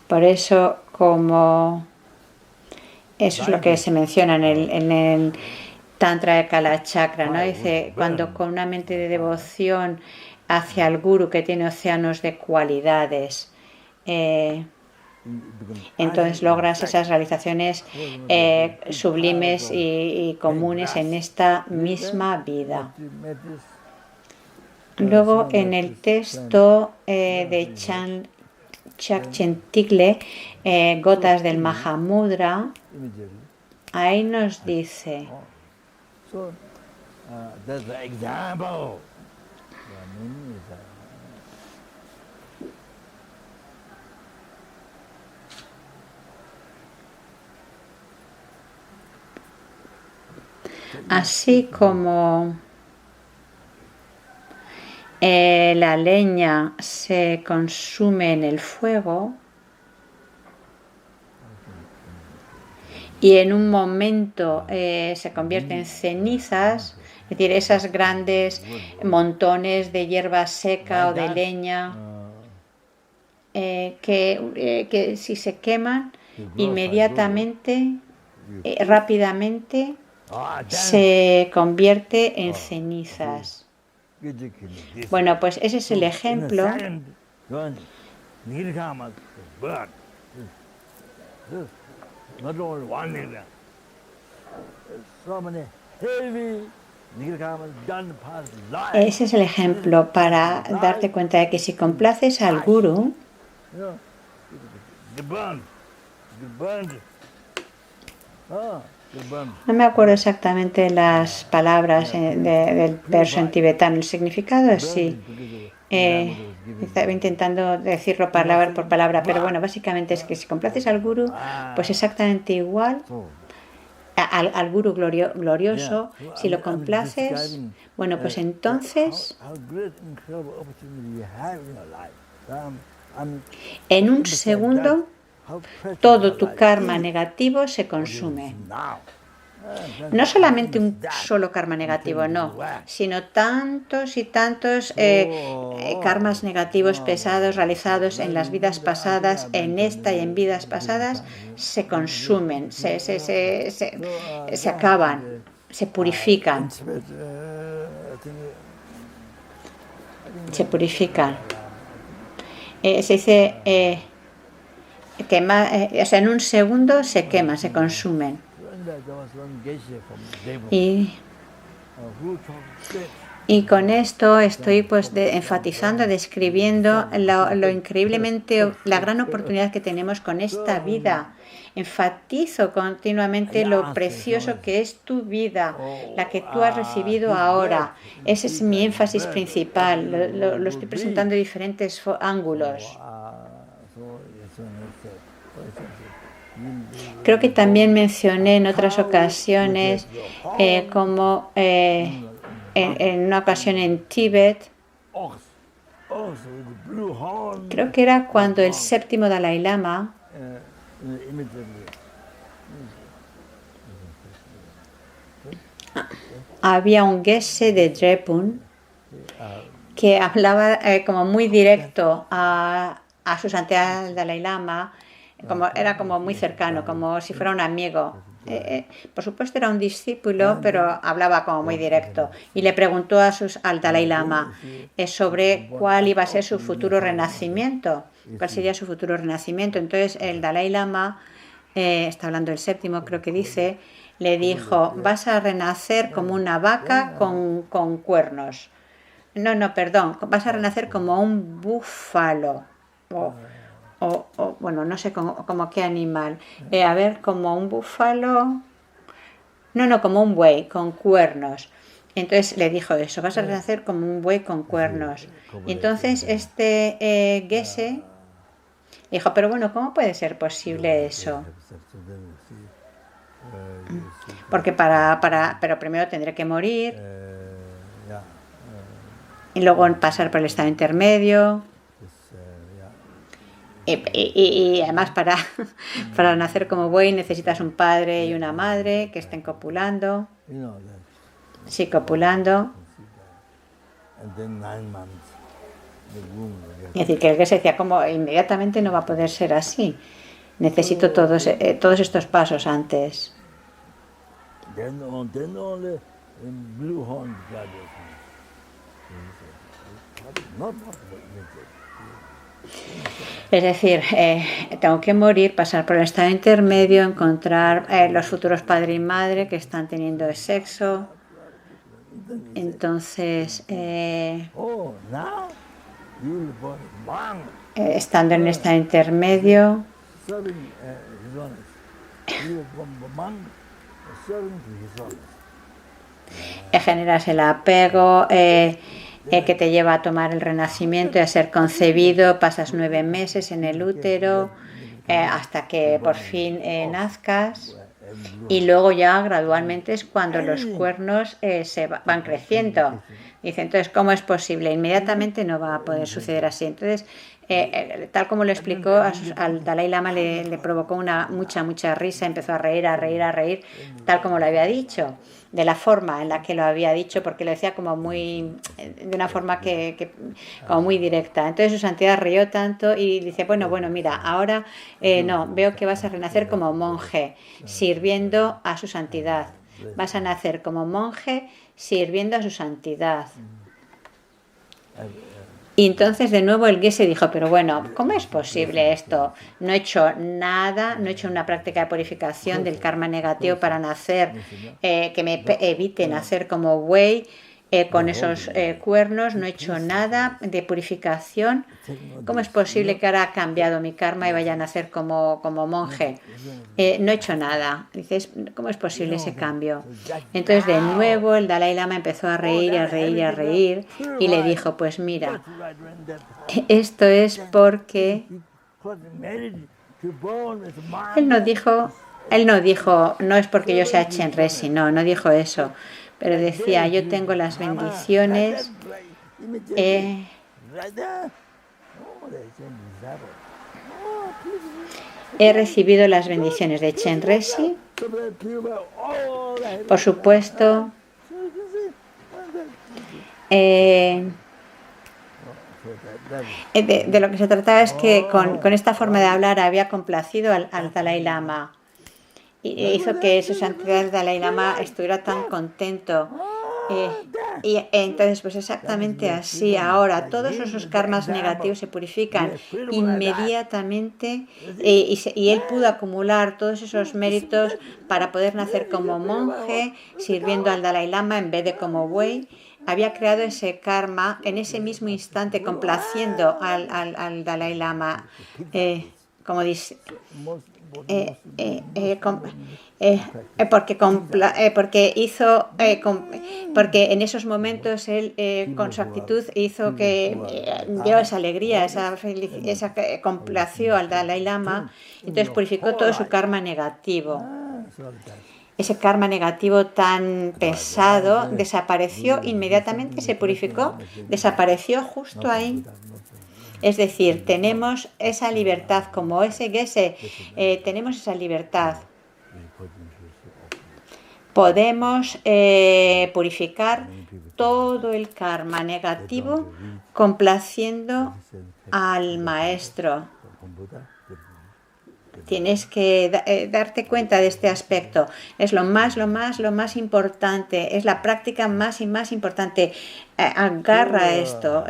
Por eso, eso es lo que se menciona en Tantra de Kalachakra, ¿no? Dice, cuando con una mente de devoción hacia el guru que tiene océanos de cualidades, entonces logras esas realizaciones sublimes y comunes en esta misma vida. Luego, en el texto de Chakchentikle, Gotas del Mahamudra, ahí nos dice: así como la leña se consume en el fuego y en un momento se convierte en cenizas, es decir, esas grandes montones de hierba seca o de leña que si se queman inmediatamente, rápidamente, se convierte en cenizas. Bueno, pues ese es el ejemplo ese es el ejemplo para darte cuenta de que si complaces al guru, no me acuerdo exactamente las palabras del verso en tibetano, el significado es sí. Estaba intentando decirlo palabra por palabra, pero bueno, básicamente es que si complaces al guru, pues exactamente igual al guru glorioso, si lo complaces, bueno, pues entonces en un segundo todo tu karma negativo se consume. No solamente un solo karma negativo, no, sino tantos y tantos karmas negativos pesados realizados en las vidas pasadas, en esta y en vidas pasadas, se consumen, se acaban, se purifican. Se purifican. Se dice o sea, en un segundo se queman, se consumen. Y con esto estoy pues enfatizando, describiendo lo increíblemente, la gran oportunidad que tenemos con esta vida. Enfatizo continuamente lo precioso que es tu vida, la que tú has recibido ahora. Ese es mi énfasis principal. Lo estoy presentando de diferentes ángulos. Creo que también mencioné en otras ocasiones como en una ocasión en Tíbet, creo que era cuando el séptimo Dalai Lama había un Geshe de Drepung que hablaba como muy directo a su santidad el Dalai Lama, era como muy cercano, como si fuera un amigo. Por supuesto era un discípulo, pero hablaba como muy directo. Y le preguntó al Dalai Lama sobre cuál iba a ser su futuro renacimiento, cuál sería su futuro renacimiento. Entonces el Dalai Lama, está hablando del séptimo, creo que dice, le dijo: vas a renacer como una vaca con cuernos. No, perdón, vas a renacer como un búfalo. Bueno, no sé como qué animal. A ver, como un búfalo. No, como un buey con cuernos. Entonces le dijo eso: vas a renacer como un buey con cuernos. Y entonces Geshe dijo: pero bueno, ¿cómo puede ser posible eso? Porque pero primero tendré que morir y luego pasar por el estado intermedio. Y además para nacer como buey necesitas un padre y una madre que estén copulando. Sí, copulando. Es decir, que se decía como inmediatamente no va a poder ser así. Necesito todos estos pasos antes. Es decir, tengo que morir, pasar por el estado intermedio, encontrar los futuros padre y madre que están teniendo sexo. Entonces, estando en el estado intermedio, generas el apego que te lleva a tomar el renacimiento y a ser concebido. Pasas 9 meses en el útero hasta que por fin nazcas. Y luego ya gradualmente es cuando los cuernos se van creciendo. Dice, entonces, ¿cómo es posible? Inmediatamente no va a poder suceder así. Entonces, tal como lo explicó, al Dalai Lama le provocó mucha risa, empezó a reír, tal como lo había dicho, de la forma en la que lo había dicho, porque lo decía como de una forma como muy directa. Entonces su santidad rió tanto y dice, bueno, mira, ahora no, veo que vas a renacer como monje, sirviendo a su santidad. Vas a nacer como monje, sirviendo a su santidad. Y entonces de nuevo el Geshe dijo, pero bueno, ¿cómo es posible esto? No he hecho nada, no he hecho una práctica de purificación del karma negativo para nacer, que me evite nacer como buey con esos cuernos, no he hecho nada de purificación. ¿Cómo es posible que ahora ha cambiado mi karma y vaya a nacer como monje? No he hecho nada. Dices, ¿cómo es posible ese cambio? Entonces de nuevo el Dalai Lama empezó a reír y le dijo, pues mira, esto es porque él no dijo, no es porque yo sea Chenrezig, no dijo eso, pero decía, yo tengo las bendiciones he recibido las bendiciones de Chenrezig, por supuesto. De lo que se trataba es que con esta forma de hablar había complacido al Dalai Lama y hizo que su santidad el Dalai Lama estuviera tan contento. Y entonces, pues exactamente así, ahora todos esos karmas negativos se purifican inmediatamente y él pudo acumular todos esos méritos para poder nacer como monje, sirviendo al Dalai Lama en vez de como buey. Había creado ese karma en ese mismo instante, complaciendo al Dalai Lama, como dice. Porque en esos momentos él con su actitud hizo que dio esa alegría, esa complació al Dalai Lama, entonces purificó todo su karma negativo. Ese karma negativo tan pesado desapareció inmediatamente, se purificó, desapareció justo ahí. Es decir, tenemos esa libertad, como ese Geshe, tenemos esa libertad. Podemos purificar todo el karma negativo complaciendo al maestro. Tienes que darte cuenta de este aspecto. Es lo más importante. Es la práctica más importante. Agarra esto.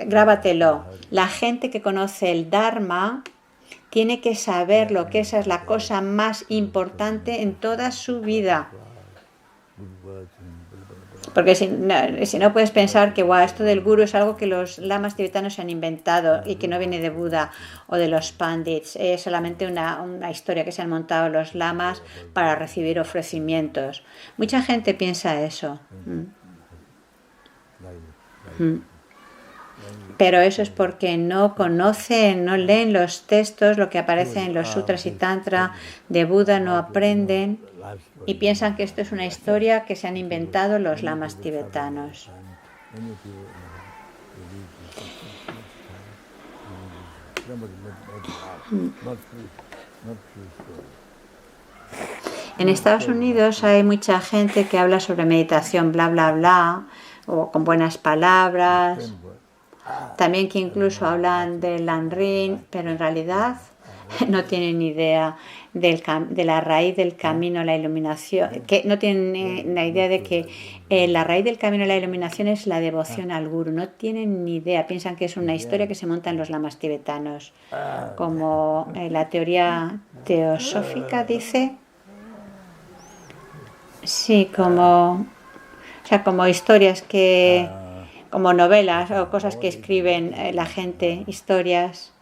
Grábatelo. La gente que conoce el Dharma tiene que saber lo que esa es la cosa más importante en toda su vida. Porque si no puedes pensar que esto del guru es algo que los lamas tibetanos se han inventado y que no viene de Buda o de los pandits. Es solamente una historia que se han montado los lamas para recibir ofrecimientos. Mucha gente piensa eso. Pero eso es porque no conocen, no leen los textos, lo que aparece en los sutras y tantra de Buda, no aprenden y piensan que esto es una historia que se han inventado los lamas tibetanos. En Estados Unidos hay mucha gente que habla sobre meditación, bla, bla, bla, o con buenas palabras. También que incluso hablan del Lanrin, pero en realidad no tienen idea de la raíz del camino a la iluminación, que no tienen la idea de que la raíz del camino a la iluminación es la devoción al guru. No tienen ni idea, piensan que es una historia que se monta en los lamas tibetanos, como la teoría teosófica dice. Sí, como historias como novelas o cosas que escriben la gente, historias,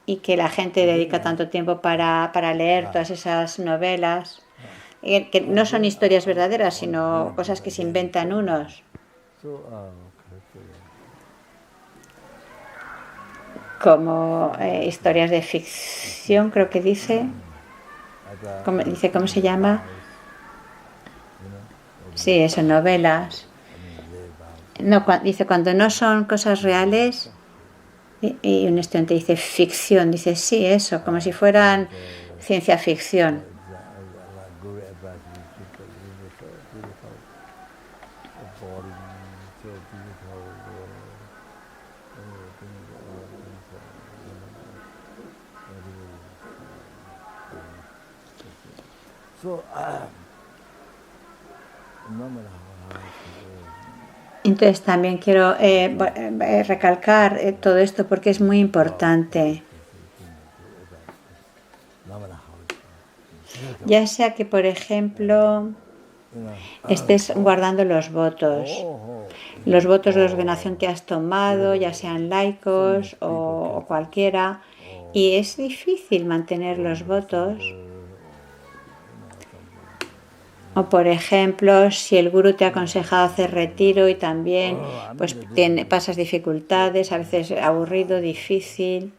y que la gente dedica tanto tiempo para leer todas esas novelas, que no son historias verdaderas, sino cosas que se inventan unos, como historias de ficción, creo que dice. ¿Cómo se llama? Sí, eso, novelas. No, dice cuando no son cosas reales. Y un estudiante dice ficción, dice sí, eso, como si fueran ciencia ficción. Entonces también quiero recalcar todo esto porque es muy importante. Ya sea que, por ejemplo, estés guardando los votos de ordenación que has tomado, ya sean laicos o cualquiera, y es difícil mantener los votos. O por ejemplo, si el gurú te ha aconsejado hacer retiro y también pues pasas dificultades, a veces aburrido, difícil.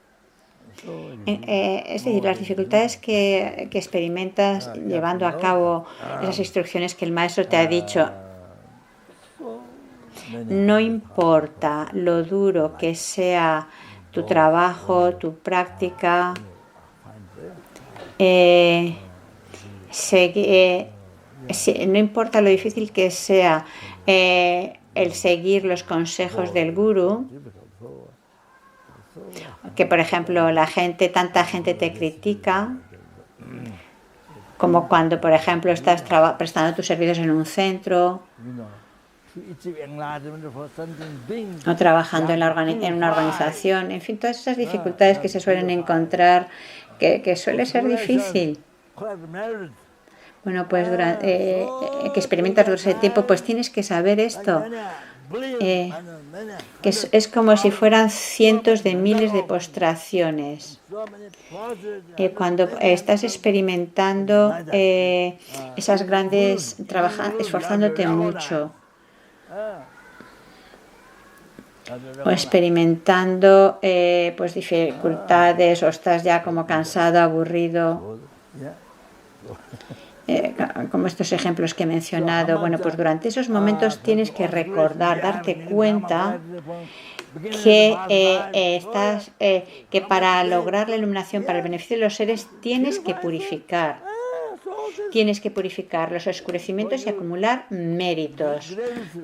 Es decir, las dificultades que experimentas llevando a cabo esas instrucciones que el maestro te ha dicho, no importa lo duro que sea tu trabajo, tu práctica, no importa lo difícil que sea el seguir los consejos del gurú, que por ejemplo tanta gente te critica, como cuando por ejemplo estás prestando tus servicios en un centro o trabajando en una organización, en fin, todas esas dificultades que se suelen encontrar, que suele ser difícil. Bueno, pues que experimentas durante ese tiempo, pues tienes que saber esto, que es como si fueran cientos de miles de postraciones. Cuando estás experimentando esas grandes, esforzándote mucho, o experimentando pues dificultades, o estás ya como cansado, aburrido, como estos ejemplos que he mencionado. Bueno, pues durante esos momentos tienes que recordar, darte cuenta que que para lograr la iluminación, para el beneficio de los seres, tienes que purificar los oscurecimientos y acumular méritos.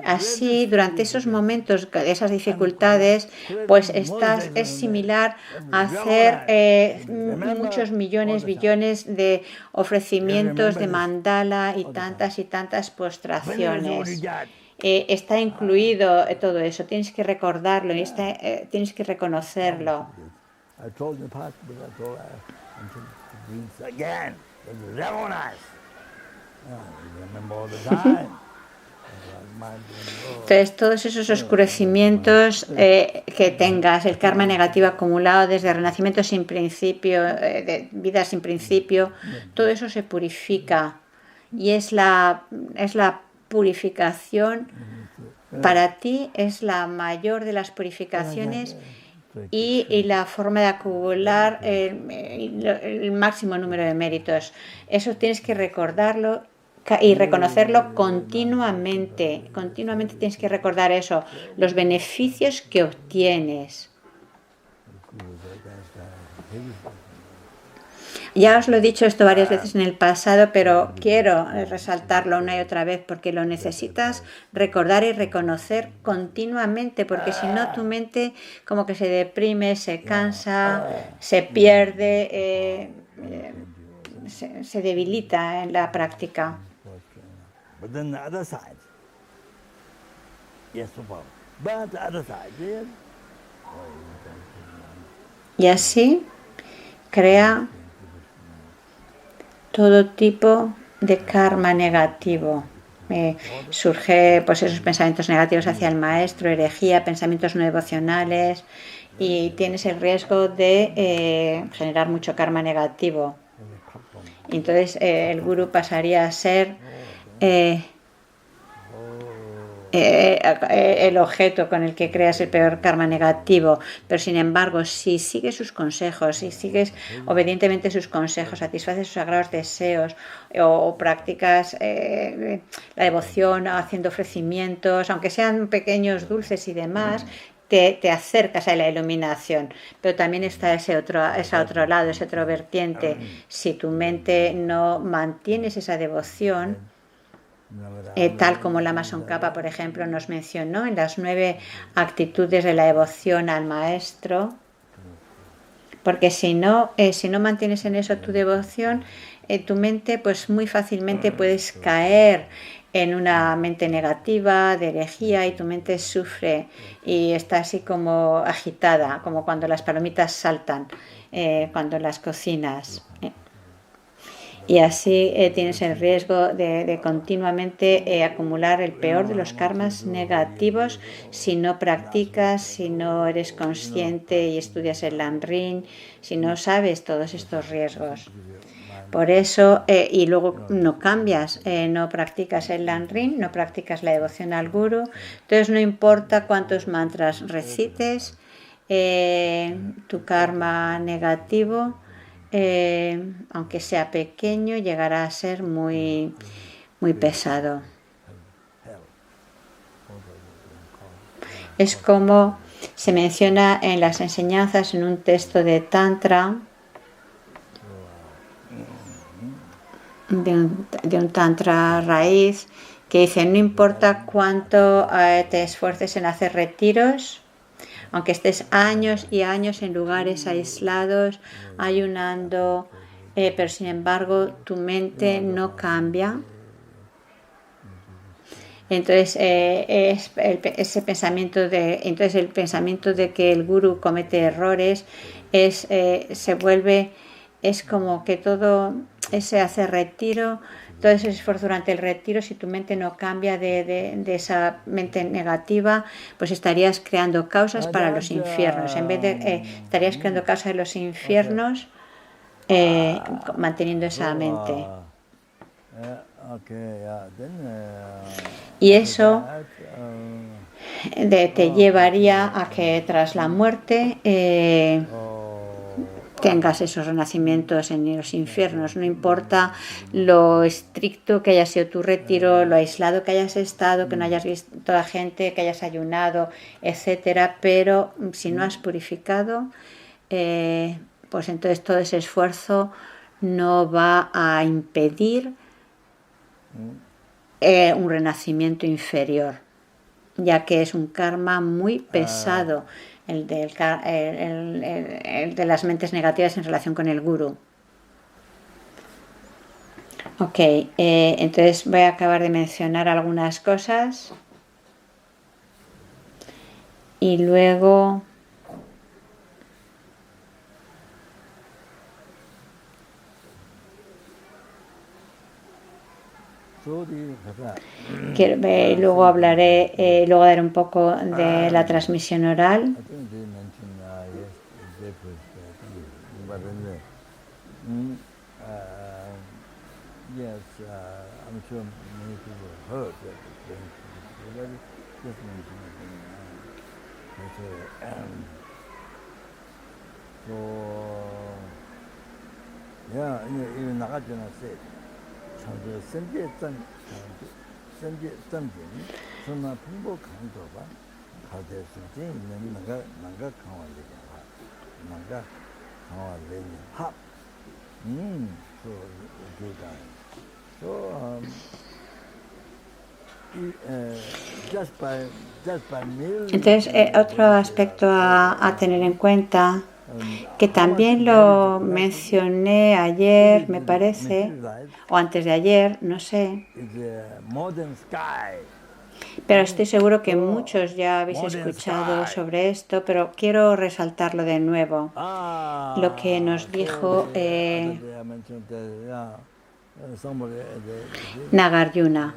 Así, durante esos momentos, esas dificultades, pues es similar a hacer muchos millones, billones de ofrecimientos de mandala y tantas postraciones. Está incluido todo eso, tienes que recordarlo y tienes que reconocerlo. Entonces, todos esos oscurecimientos que tengas, el karma negativo acumulado desde renacimiento sin principio, de vida sin principio, todo eso se purifica y es la purificación. Para ti es la mayor de las purificaciones y la forma de acumular el máximo número de méritos. Eso tienes que recordarlo y reconocerlo continuamente. Continuamente tienes que recordar eso, los beneficios que obtienes. Ya os lo he dicho esto varias veces en el pasado, pero quiero resaltarlo una y otra vez porque lo necesitas recordar y reconocer continuamente, porque si no tu mente como que se deprime, se cansa, se pierde, se debilita en la práctica. Y así crea todo tipo de karma negativo. Surge pues esos pensamientos negativos hacia el maestro, herejía, pensamientos no devocionales, y tienes el riesgo de generar mucho karma negativo. Y entonces el gurú pasaría a ser el objeto con el que creas el peor karma negativo, pero sin embargo, si sigues sus consejos, si sigues obedientemente sus consejos, satisfaces sus sagrados deseos o practicas la devoción haciendo ofrecimientos, aunque sean pequeños, dulces y demás, te acercas a la iluminación. Pero también está ese otro lado, ese otro vertiente. Si tu mente no mantienes esa devoción, tal como la Mason Kappa, por ejemplo, nos mencionó en las 9 actitudes de la devoción al maestro, porque si no mantienes en eso tu devoción, tu mente pues muy fácilmente puedes caer en una mente negativa, de herejía, y tu mente sufre y está así como agitada, como cuando las palomitas saltan, cuando las cocinas. Y así tienes el riesgo de continuamente acumular el peor de los karmas negativos si no practicas, si no eres consciente y estudias el Lamrim, si no sabes todos estos riesgos. Por eso, y luego no cambias, no practicas el Lamrim, no practicas la devoción al Guru, entonces no importa cuántos mantras recites, tu karma negativo, aunque sea pequeño, llegará a ser muy, muy pesado. Es como se menciona en las enseñanzas en un texto de Tantra, de un Tantra raíz, que dice: no importa cuánto te esfuerces en hacer retiros, aunque estés años y años en lugares aislados, ayunando, pero sin embargo tu mente no cambia. Entonces, ese pensamiento entonces el pensamiento de que el gurú comete errores se vuelve, es como que todo ese hacer retiro, todo ese esfuerzo durante el retiro, si tu mente no cambia de esa mente negativa, pues estarías creando causas para los infiernos. En vez de estarías creando causas de los infiernos, manteniendo esa mente. Y eso te llevaría a que tras la muerte tengas esos renacimientos en los infiernos. No importa lo estricto que haya sido tu retiro, lo aislado que hayas estado, que no hayas visto a gente, que hayas ayunado, etcétera, pero si no has purificado, pues entonces todo ese esfuerzo no va a impedir un renacimiento inferior, ya que es un karma muy pesado el de las mentes negativas en relación con el guru. Ok, entonces voy a acabar de mencionar algunas cosas y luego luego hablaré, luego daré un poco de la transmisión oral. Entonces, otro aspecto a tener en cuenta, que también lo mencioné ayer, me parece, o antes de ayer, no sé, pero estoy seguro que muchos ya habéis escuchado sobre esto, pero quiero resaltarlo de nuevo. Lo que nos dijo Nagarjuna.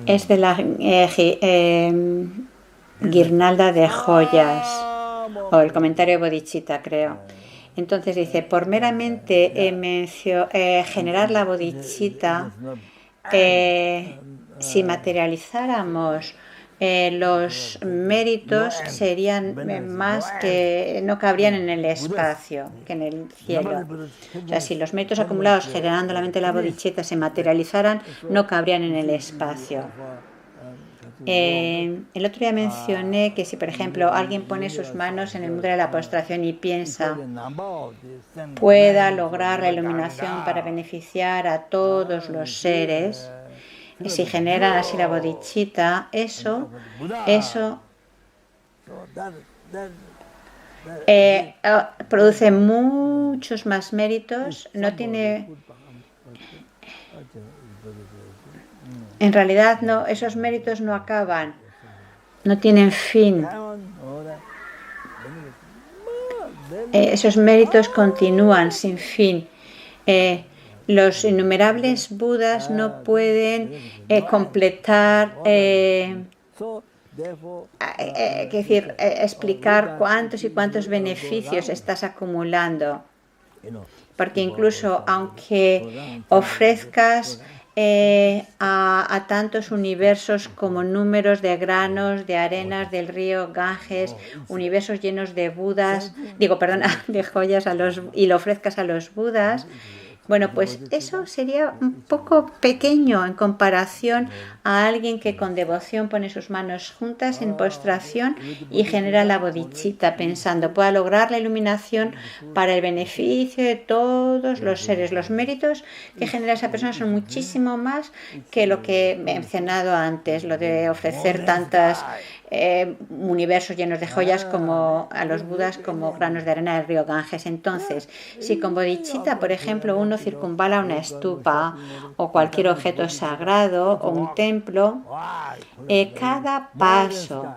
Es de la guirnalda de joyas, o el comentario de Bodhicitta, creo. Entonces dice, por meramente generar la bodhicitta, si materializáramos los méritos serían más que no cabrían en el espacio que en el cielo. O sea, si los méritos acumulados generando la mente de la bodhicitta se materializaran, no cabrían en el espacio. El otro día mencioné que si, por ejemplo, alguien pone sus manos en el mudra de la postración y piensa, pueda lograr la iluminación para beneficiar a todos los seres, si generan así la bodhicitta, eso produce muchos más méritos, no tiene... En realidad no, esos méritos no acaban, no tienen fin. Esos méritos continúan sin fin. Los innumerables Budas no pueden completar, explicar cuántos y cuántos beneficios estás acumulando. Porque incluso aunque ofrezcas a tantos universos como números de granos, de arenas del río Ganges, universos llenos de Budas, de joyas y lo ofrezcas a los Budas, bueno, pues eso sería un poco pequeño en comparación a alguien que con devoción pone sus manos juntas en postración y genera la bodhicitta pensando, pueda lograr la iluminación para el beneficio de todos los seres. Los méritos que genera esa persona son muchísimo más que lo que he mencionado antes, lo de ofrecer tantas universos llenos de joyas como a los Budas como granos de arena del río Ganges. Entonces, si con bodhicitta, por ejemplo, uno circunvala una estupa o cualquier objeto sagrado o un templo, cada paso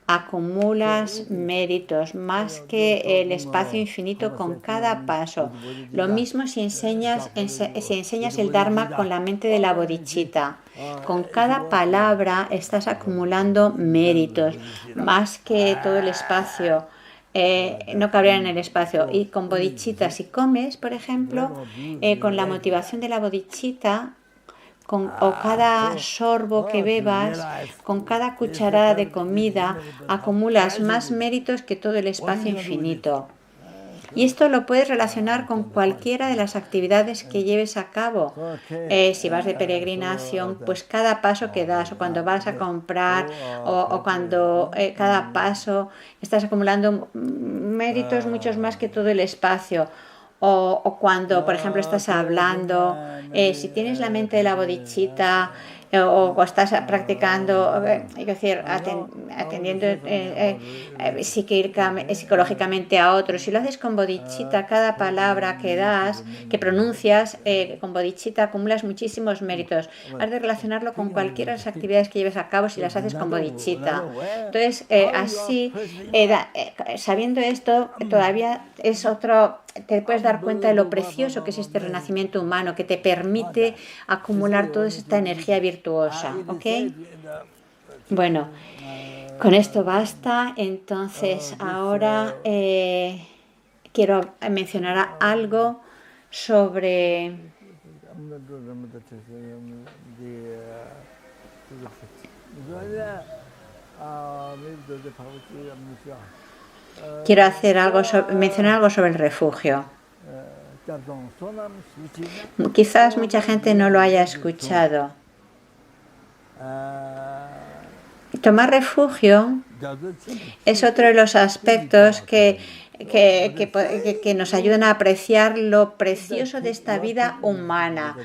acumulas méritos más que el espacio infinito con cada paso. Lo mismo si enseñas el Dharma con la mente de la bodhicitta. Con cada palabra estás acumulando méritos más que todo el espacio. No cabrían en el espacio. Y con bodhicitta, si comes, por ejemplo, con la motivación de la bodhicitta, o cada sorbo que bebas, con cada cucharada de comida, acumulas más méritos que todo el espacio infinito. Y esto lo puedes relacionar con cualquiera de las actividades que lleves a cabo. Si vas de peregrinación, pues cada paso que das, o cuando vas a comprar, o cuando cada paso estás acumulando méritos muchos más que todo el espacio. O cuando, por ejemplo, estás hablando, si tienes la mente de la bodhicitta, o estás practicando, atendiendo psicológicamente a otros. Si lo haces con bodhicitta, cada palabra que das, que pronuncias con bodhicitta, acumulas muchísimos méritos. Has de relacionarlo con cualquiera de las actividades que lleves a cabo si las haces con bodhicitta. Entonces, así, sabiendo esto, todavía es te puedes dar cuenta de lo precioso que es este renacimiento humano, que te permite acumular toda esta energía virtuosa, ¿ok? Bueno, con esto basta. Entonces, ahora quiero mencionar algo sobre mencionar algo sobre el refugio. Quizás mucha gente no lo haya escuchado. Tomar refugio es otro de los aspectos que nos ayudan a apreciar lo precioso de esta vida humana,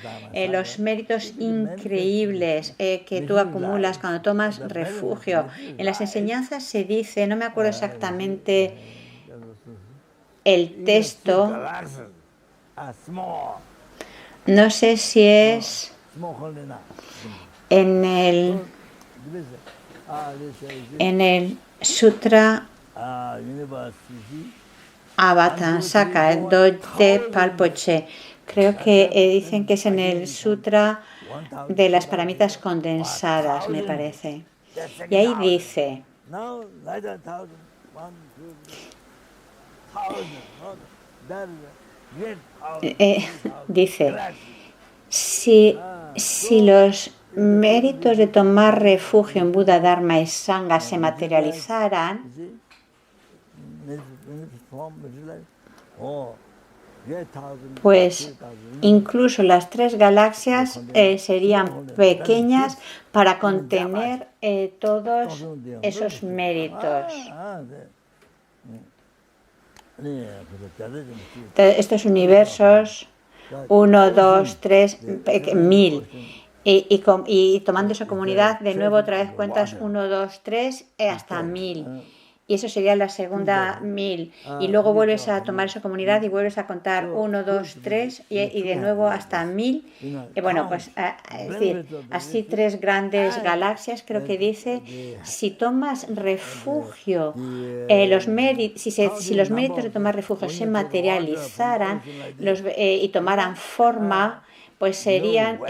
los méritos increíbles que tú acumulas cuando tomas refugio. En las enseñanzas se dice, no me acuerdo exactamente el texto, no sé si es en el Sutra Avatamsaka Dote Palpoche. Creo que dicen que es en el Sutra de las paramitas condensadas, me parece. Y ahí dice, si los méritos de tomar refugio en Buda, Dharma y Sangha se materializaran, pues incluso las 3 galaxias serían pequeñas para contener todos esos méritos. Estos universos, 1, 2, 3, 1000. Y tomando esa comunidad, de nuevo otra vez cuentas 1, 2, 3, hasta 1000. Y eso sería la segunda 1000. Y luego vuelves a tomar esa comunidad y vuelves a contar 1, 2, 3 y de nuevo hasta 1000. Y bueno, pues es decir, así 3 grandes galaxias, creo que dice, si tomas refugio, si los méritos de tomar refugio se materializaran y tomaran forma, pues serían,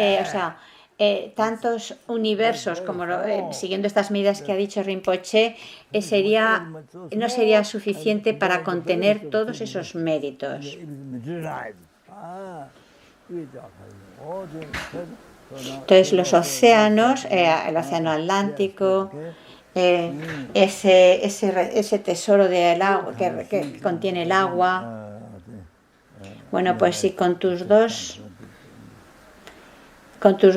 tantos universos como siguiendo estas medidas que ha dicho Rinpoche, no sería suficiente para contener todos esos méritos. Entonces los océanos, el océano Atlántico, ese tesoro del agua que contiene el agua, bueno, pues si con tus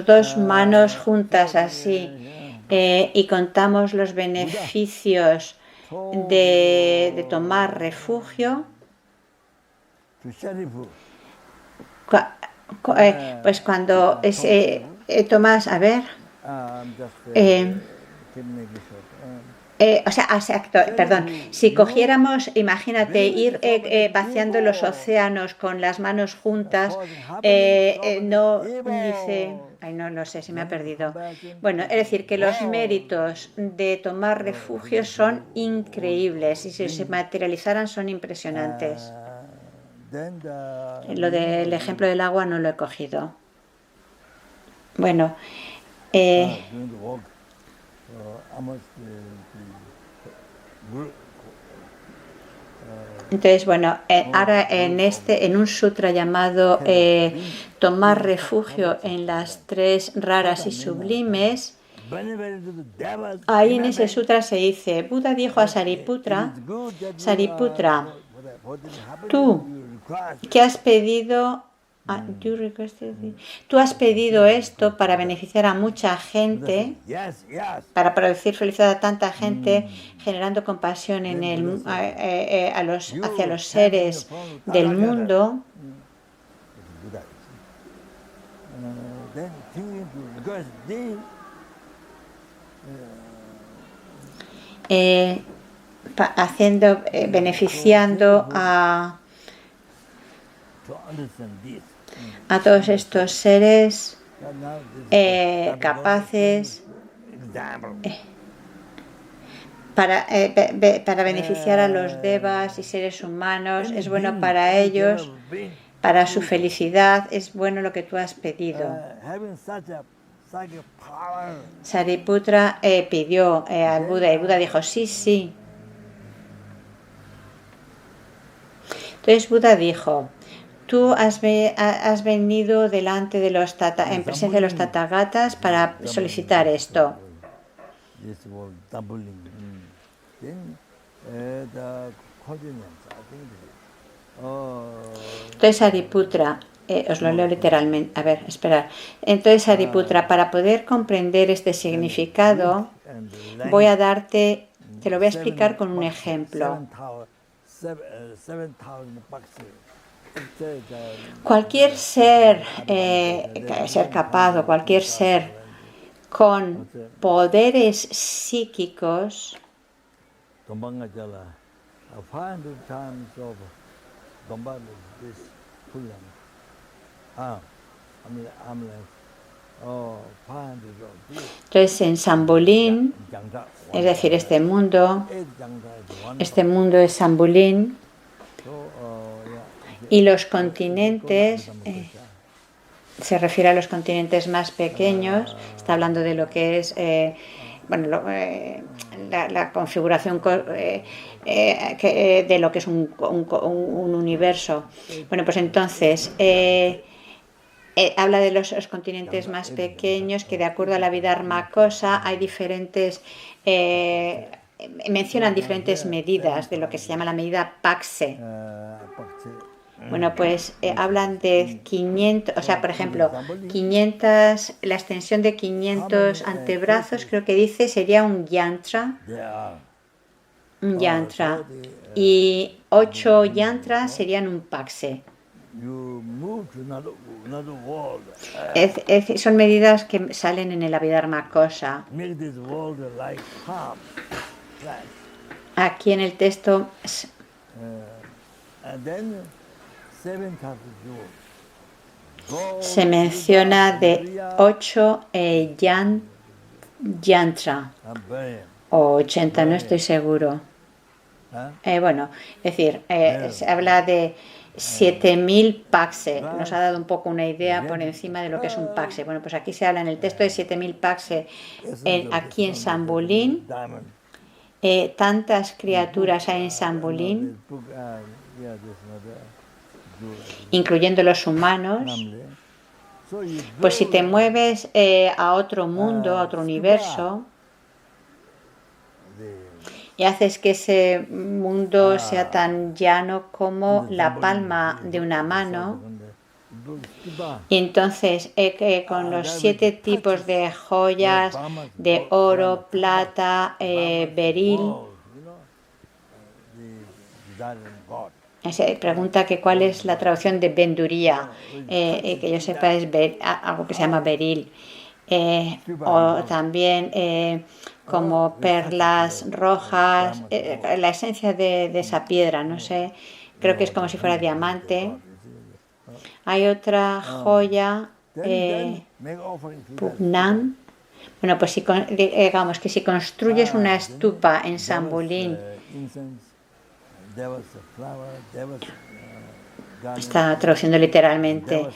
dos manos juntas así y contamos los beneficios de tomar refugio, pues cuando tomas, a ver, si cogiéramos, imagínate, ir vaciando los océanos con las manos juntas, no dice, no sé, se me ha perdido. Bueno, es decir, que los méritos de tomar refugio son increíbles y si se materializaran son impresionantes. Lo del ejemplo del agua no lo he cogido. Bueno, entonces, bueno, ahora en un sutra llamado Tomar refugio en las 3 raras y sublimes, ahí en ese sutra se dice, Buda dijo a Sariputra, tú que has pedido, tú has pedido esto para beneficiar a mucha gente, para producir felicidad a tanta gente, generando compasión hacia los seres del mundo. Beneficiando a todos estos seres capaces para beneficiar a los devas y seres humanos. Es bueno para ellos, para su felicidad, es bueno lo que tú has pedido. Sariputra pidió al Buda y Buda dijo, sí. Entonces Buda dijo, tú has venido delante de en presencia de los Tathagatas para solicitar esto. Entonces, Sariputra, os lo leo literalmente. A ver, esperad. Entonces, Sariputra, para poder comprender este significado, voy a darte, te lo voy a explicar con un ejemplo. Cualquier ser, ser capaz o cualquier ser con poderes psíquicos entonces en Shambulin, es decir, este mundo es Shambulin y los continentes, se refiere a los continentes más pequeños, está hablando de lo que es la configuración de lo que es un universo. Bueno, pues entonces habla de los continentes más pequeños, que de acuerdo a la Vidharma Kosa hay diferentes, mencionan diferentes medidas de lo que se llama la medida Pakse. Bueno, pues hablan de 500, o sea, por ejemplo, 500, la extensión de 500 antebrazos, creo que dice, sería un yantra. Un yantra. Y 8 yantras serían un pakse. Son medidas que salen en el Abhidharma Kosa. Aquí en el texto se menciona de 8 yantra o 80, no estoy seguro. Bueno, es decir, se habla de 7.000 pakse. Nos ha dado un poco una idea por encima de lo que es un pakse. Bueno, pues aquí se habla en el texto de 7.000 pakse aquí en Shambulin. Tantas criaturas hay en Shambulin, incluyendo los humanos. Pues si te mueves a otro mundo, a otro universo, y haces que ese mundo sea tan llano como la palma de una mano, y entonces con los 7 tipos de joyas, de oro, plata, beril, se pregunta que cuál es la traducción de benduría, que yo sepa es algo que se llama beril, o también como perlas rojas, la esencia de esa piedra, no sé, creo que es como si fuera diamante. Hay otra joya, Pugnam. Bueno, pues digamos que si construyes una stupa en Shambulin, está traduciendo literalmente,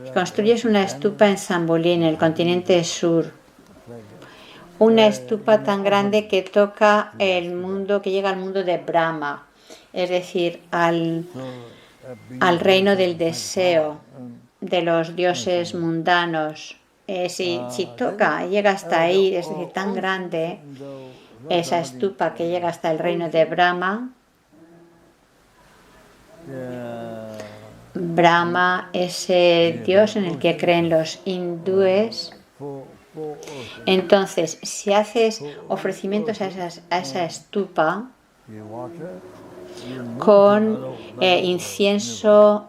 si construyes una stupa en Shambulin, en el continente sur, una stupa tan grande que toca el mundo, que llega al mundo de Brahma, es decir, al reino del deseo de los dioses mundanos. Si toca, llega hasta ahí, es decir, tan grande, esa stupa que llega hasta el reino de Brahma. Brahma es el dios en el que creen los hindúes. Entonces, si haces ofrecimientos a esa stupa con incienso,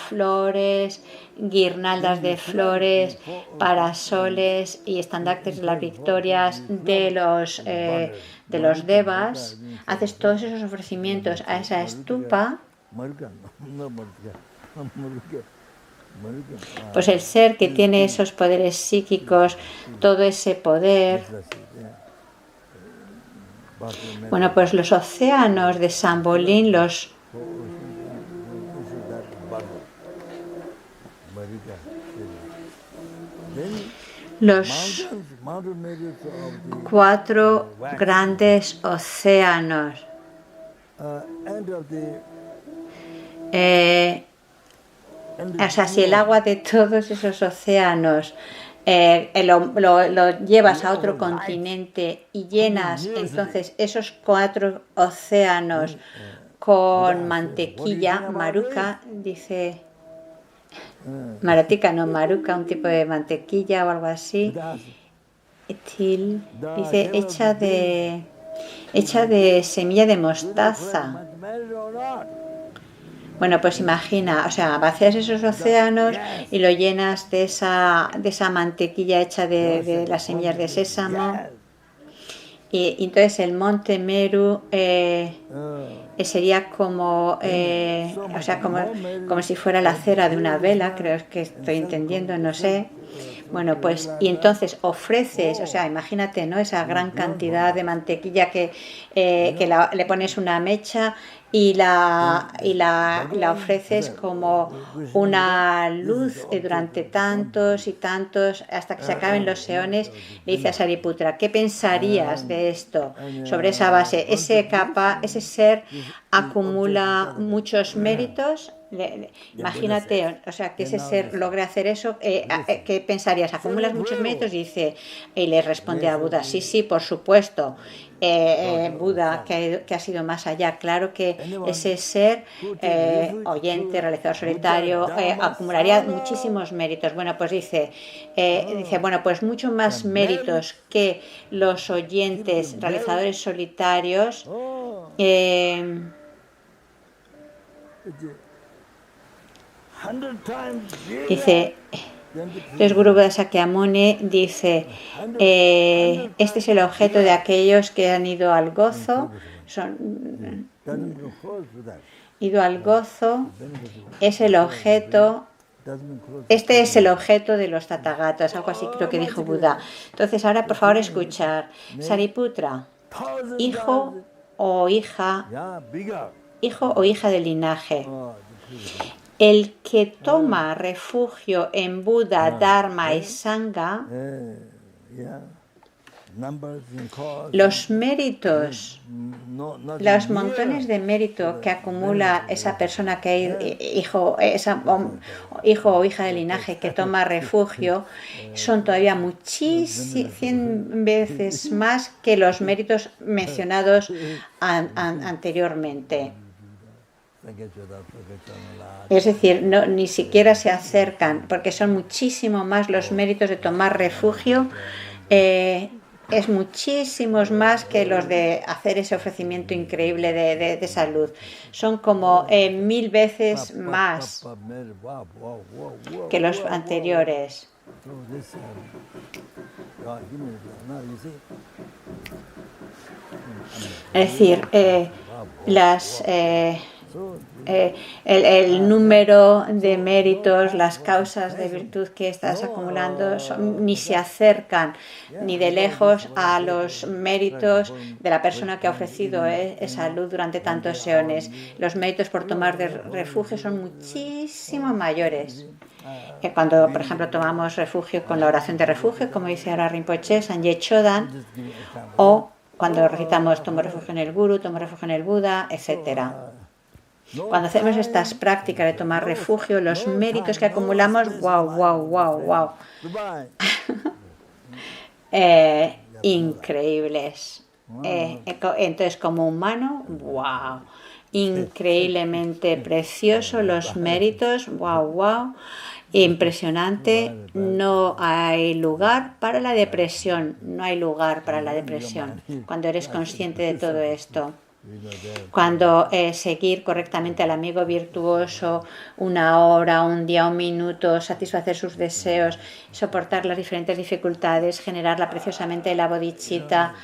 flores, guirnaldas de flores, parasoles y estandartes de las victorias de los devas, haces todos esos ofrecimientos a esa stupa, pues el ser que tiene esos poderes psíquicos, todo ese poder, bueno, pues los océanos de Shambulin, los 4 grandes océanos, o sea, si el agua de todos esos océanos lo llevas a otro continente y llenas entonces esos 4 océanos con mantequilla, maruca, dice, maratica, no maruca, un tipo de mantequilla o algo así. Etil, dice, hecha de semilla de mostaza. Bueno, pues imagina, o sea, vacías esos océanos y lo llenas de esa mantequilla hecha de las semillas de sésamo. Y entonces el monte Meru sería como, o sea, como si fuera la cera de una vela, creo que estoy entendiendo, no sé. Bueno, pues, y entonces ofreces, o sea, imagínate, ¿no? Esa gran cantidad de mantequilla que le pones una mecha y la ofreces como una luz durante tantos y tantos, hasta que se acaben los eones. Le dice a Sariputra, ¿qué pensarías de esto? Sobre esa base, ese ser acumula muchos méritos. Imagínate, o sea, que ese ser logre hacer eso, ¿qué pensarías? ¿Acumulas muchos méritos? Y le responde a Buda, sí, por supuesto. Buda, que ha sido más allá, claro que ese ser oyente, realizador solitario, acumularía muchísimos méritos. Bueno, pues dice, bueno, pues mucho más méritos que los oyentes, realizadores solitarios. Dice, entonces Guru Buda Sakyamuni dice, este es el objeto de aquellos que han ido al gozo, es el objeto, este es el objeto de los tathagatas, algo así creo que dijo Buda. Entonces ahora por favor escuchar, Sariputra, hijo o hija del linaje. El que toma refugio en Buda, Dharma y Sangha, los méritos, los montones de mérito que acumula esa persona que hijo o hija de linaje que toma refugio, son todavía 100 veces más que los méritos mencionados anteriormente. Es decir, ni siquiera se acercan, porque son muchísimo más los méritos de tomar refugio, es muchísimos más que los de hacer ese ofrecimiento increíble de salud. Son como 1000 veces más que los anteriores. Es decir, el número de méritos, las causas de virtud que estás acumulando ni se acercan ni de lejos a los méritos de la persona que ha ofrecido salud durante tantos eones. Los méritos por tomar de refugio son muchísimo mayores. Cuando, por ejemplo, tomamos refugio con la oración de refugio, como dice ahora Rinpoche, Sanjay Chodan, o cuando recitamos tomo refugio en el Guru, tomo refugio en el Buda, etcétera. Cuando hacemos estas prácticas de tomar refugio, los méritos que acumulamos, wow. Increíbles. Entonces, como humano, wow. Increíblemente precioso los méritos, wow. Impresionante. No hay lugar para la depresión. Cuando eres consciente de todo esto. Cuando seguir correctamente al amigo virtuoso 1 hora, un día, 1 minuto, satisfacer sus deseos, soportar las diferentes dificultades, generarla preciosamente la bodhicitta.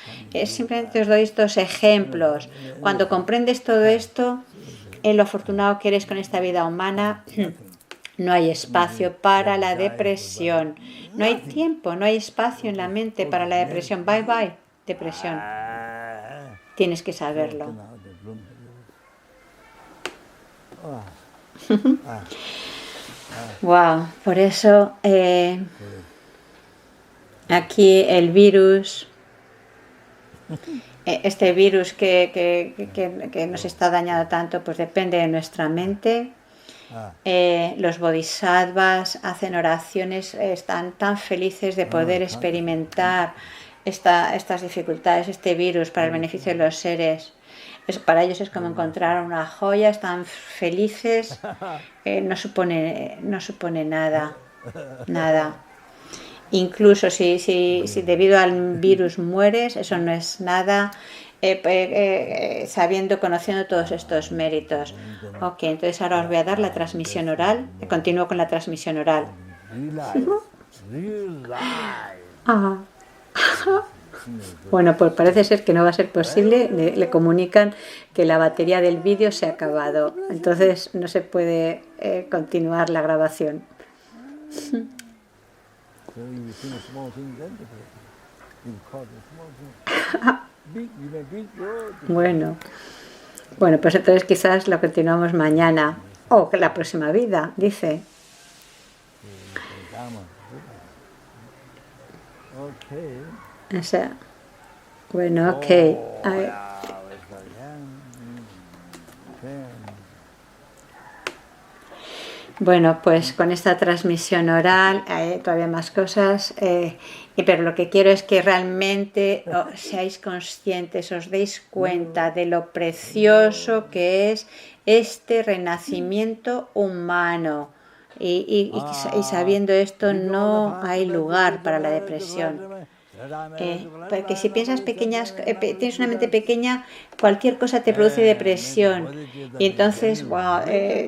Simplemente os doy estos ejemplos. Cuando comprendes todo esto, en lo afortunado que eres con esta vida humana, no hay espacio para la depresión. No hay tiempo, no hay espacio en la mente para la depresión. Bye, depresión. Tienes que saberlo. Wow, por eso aquí el virus, este virus que nos está dañando tanto, pues depende de nuestra mente. Los bodhisattvas hacen oraciones, están tan felices de poder experimentar estas dificultades, este virus para el beneficio de los seres. Para ellos es como encontrar una joya, están felices, no supone nada, nada. Incluso si debido al virus mueres, eso no es nada, conociendo todos estos méritos. Ok, entonces ahora os voy a dar la transmisión oral. Continúo con la transmisión oral. Ah. Bueno, pues parece ser que no va a ser posible. Le comunican que la batería del vídeo se ha acabado. Entonces no se puede continuar la grabación. Bueno, pues entonces quizás lo continuamos mañana o la próxima vida, dice. O sea, bueno, ok. Bueno, pues con esta transmisión oral hay todavía más cosas, pero lo que quiero es que realmente seáis conscientes, os deis cuenta de lo precioso que es este renacimiento humano. Y sabiendo esto, no hay lugar para la depresión. Porque si piensas tienes una mente pequeña, cualquier cosa te produce depresión. Y entonces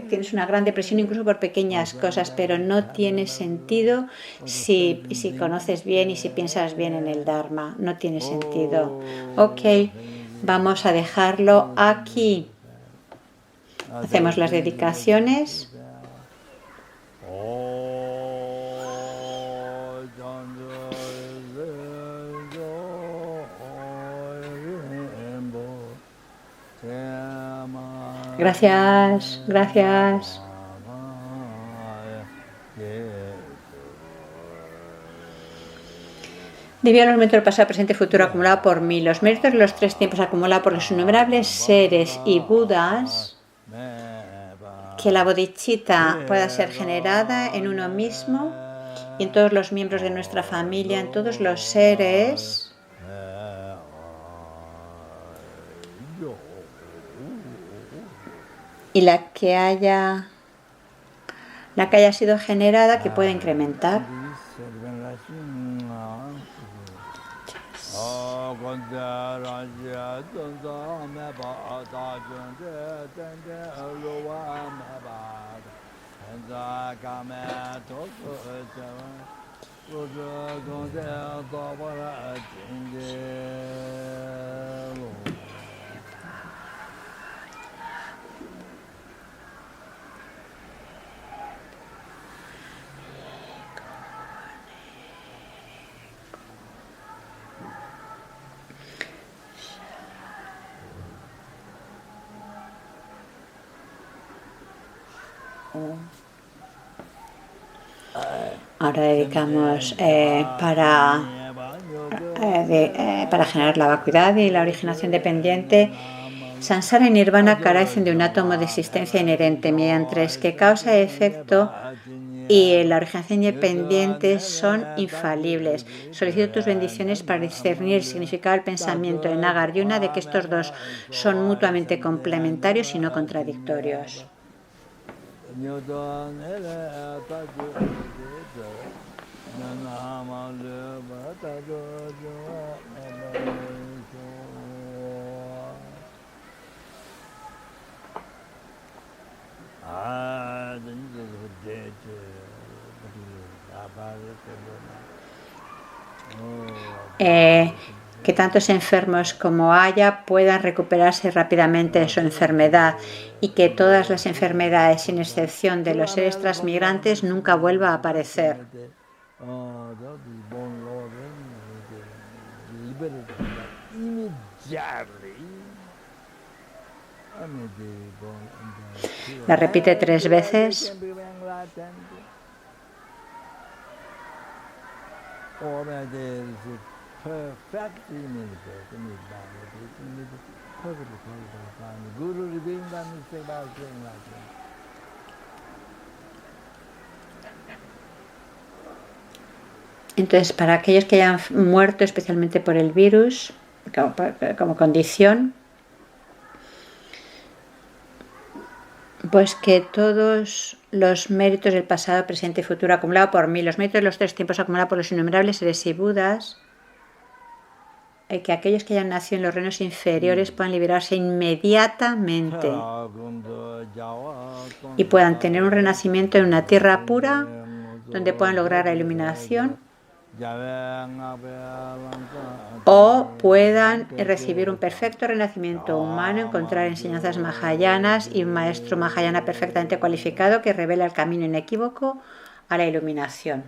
tienes una gran depresión incluso por pequeñas cosas, pero no tiene sentido si conoces bien y si piensas bien en el Dharma. No tiene sentido. Ok, vamos a dejarlo aquí. Hacemos las dedicaciones. Gracias, gracias. Debido al momento del pasado, presente y futuro acumulado por mí, los méritos de los tres tiempos acumulados por los innumerables seres y Budas, que la bodhicitta pueda ser generada en uno mismo y en todos los miembros de nuestra familia, en todos los seres, y la que haya sido generada, que pueda incrementar. Ahora dedicamos para generar la vacuidad y la originación dependiente. Sansara y Nirvana carecen de un átomo de existencia inherente, mientras que causa y efecto y la originación independiente son infalibles. Solicito tus bendiciones para discernir el significado del pensamiento de Nagarjuna de que estos dos son mutuamente complementarios y no contradictorios. Que tantos enfermos como haya puedan recuperarse rápidamente de su enfermedad y que todas las enfermedades, sin excepción de los seres transmigrantes, nunca vuelva a aparecer. La repite 3 veces. Entonces, para aquellos que hayan muerto especialmente por el virus, como condición, Pues que todos los méritos del pasado, presente y futuro acumulado por mí, los méritos de los 3 tiempos acumulados por los innumerables seres y Budas, que aquellos que hayan nacido en los reinos inferiores puedan liberarse inmediatamente y puedan tener un renacimiento en una tierra pura donde puedan lograr la iluminación, o puedan recibir un perfecto renacimiento humano, encontrar enseñanzas mahayanas y un maestro mahayana perfectamente cualificado que revela el camino inequívoco a la iluminación.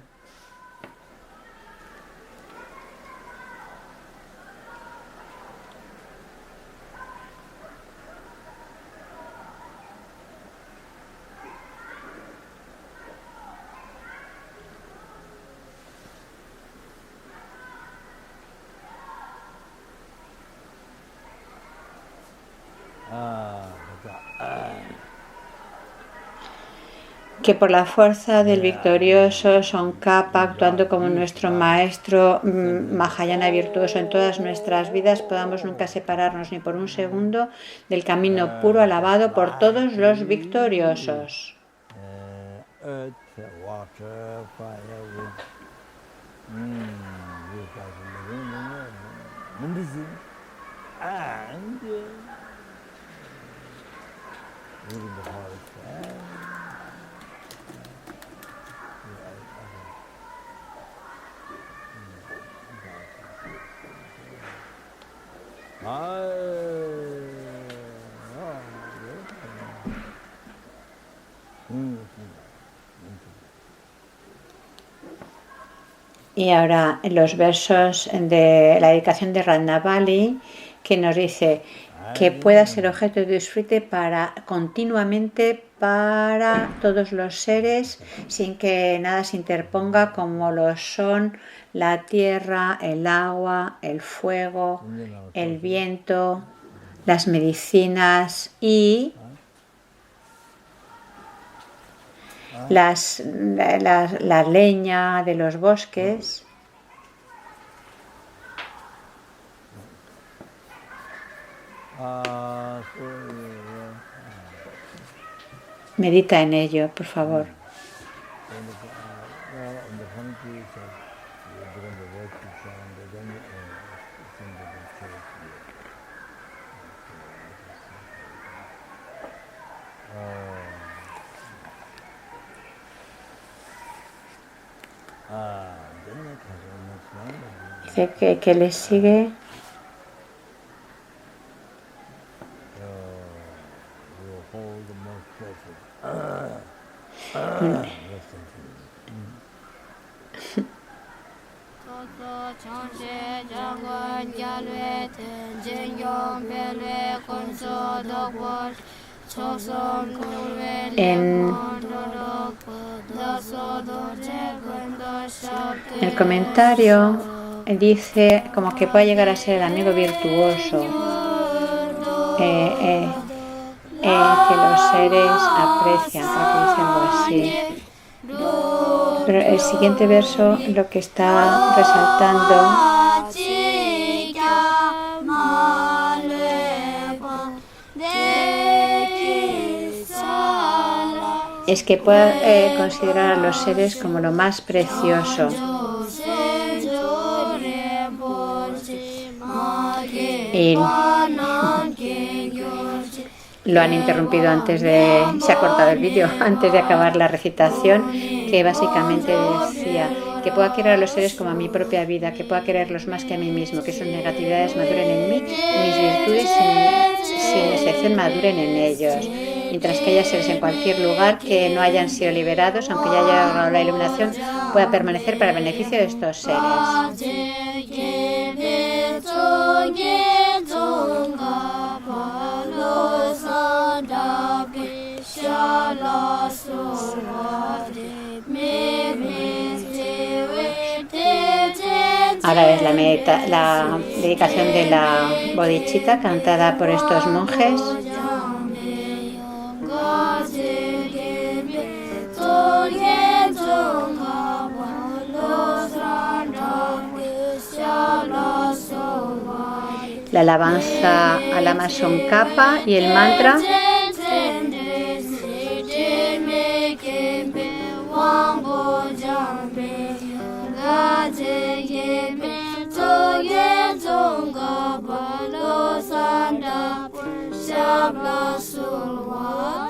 Que por la fuerza del victorioso Tsongkhapa, actuando como nuestro maestro Mahayana virtuoso en todas nuestras vidas, podamos nunca separarnos ni por un segundo del camino puro alabado por todos los victoriosos. Y ahora en los versos de la dedicación de Ratnavali, que nos dice que pueda ser objeto de disfrute continuamente para todos los seres, sin que nada se interponga, como lo son la tierra, el agua, el fuego, el viento, las medicinas y la leña de los bosques. Medita en ello, por favor. Dice que le sigue. En el comentario dice como que puede llegar a ser el amigo virtuoso, que los seres aprecian, creo que dice algo así. Pero el siguiente verso lo que está resaltando es que pueda considerar a los seres como lo más precioso. Y lo han interrumpido se ha cortado el vídeo antes de acabar la recitación, que básicamente decía que pueda querer a los seres como a mi propia vida, que pueda quererlos más que a mí mismo, que sus negatividades maduren en mí, mis virtudes sin excepción maduren en ellos. Mientras que haya seres en cualquier lugar que no hayan sido liberados, aunque ya haya logrado la iluminación, pueda permanecer para el beneficio de estos seres. Ahora es la dedicación de la bodhicitta cantada por estos monjes. La alabanza al Lama Tsongkhapa y el mantra. Shabla sulwa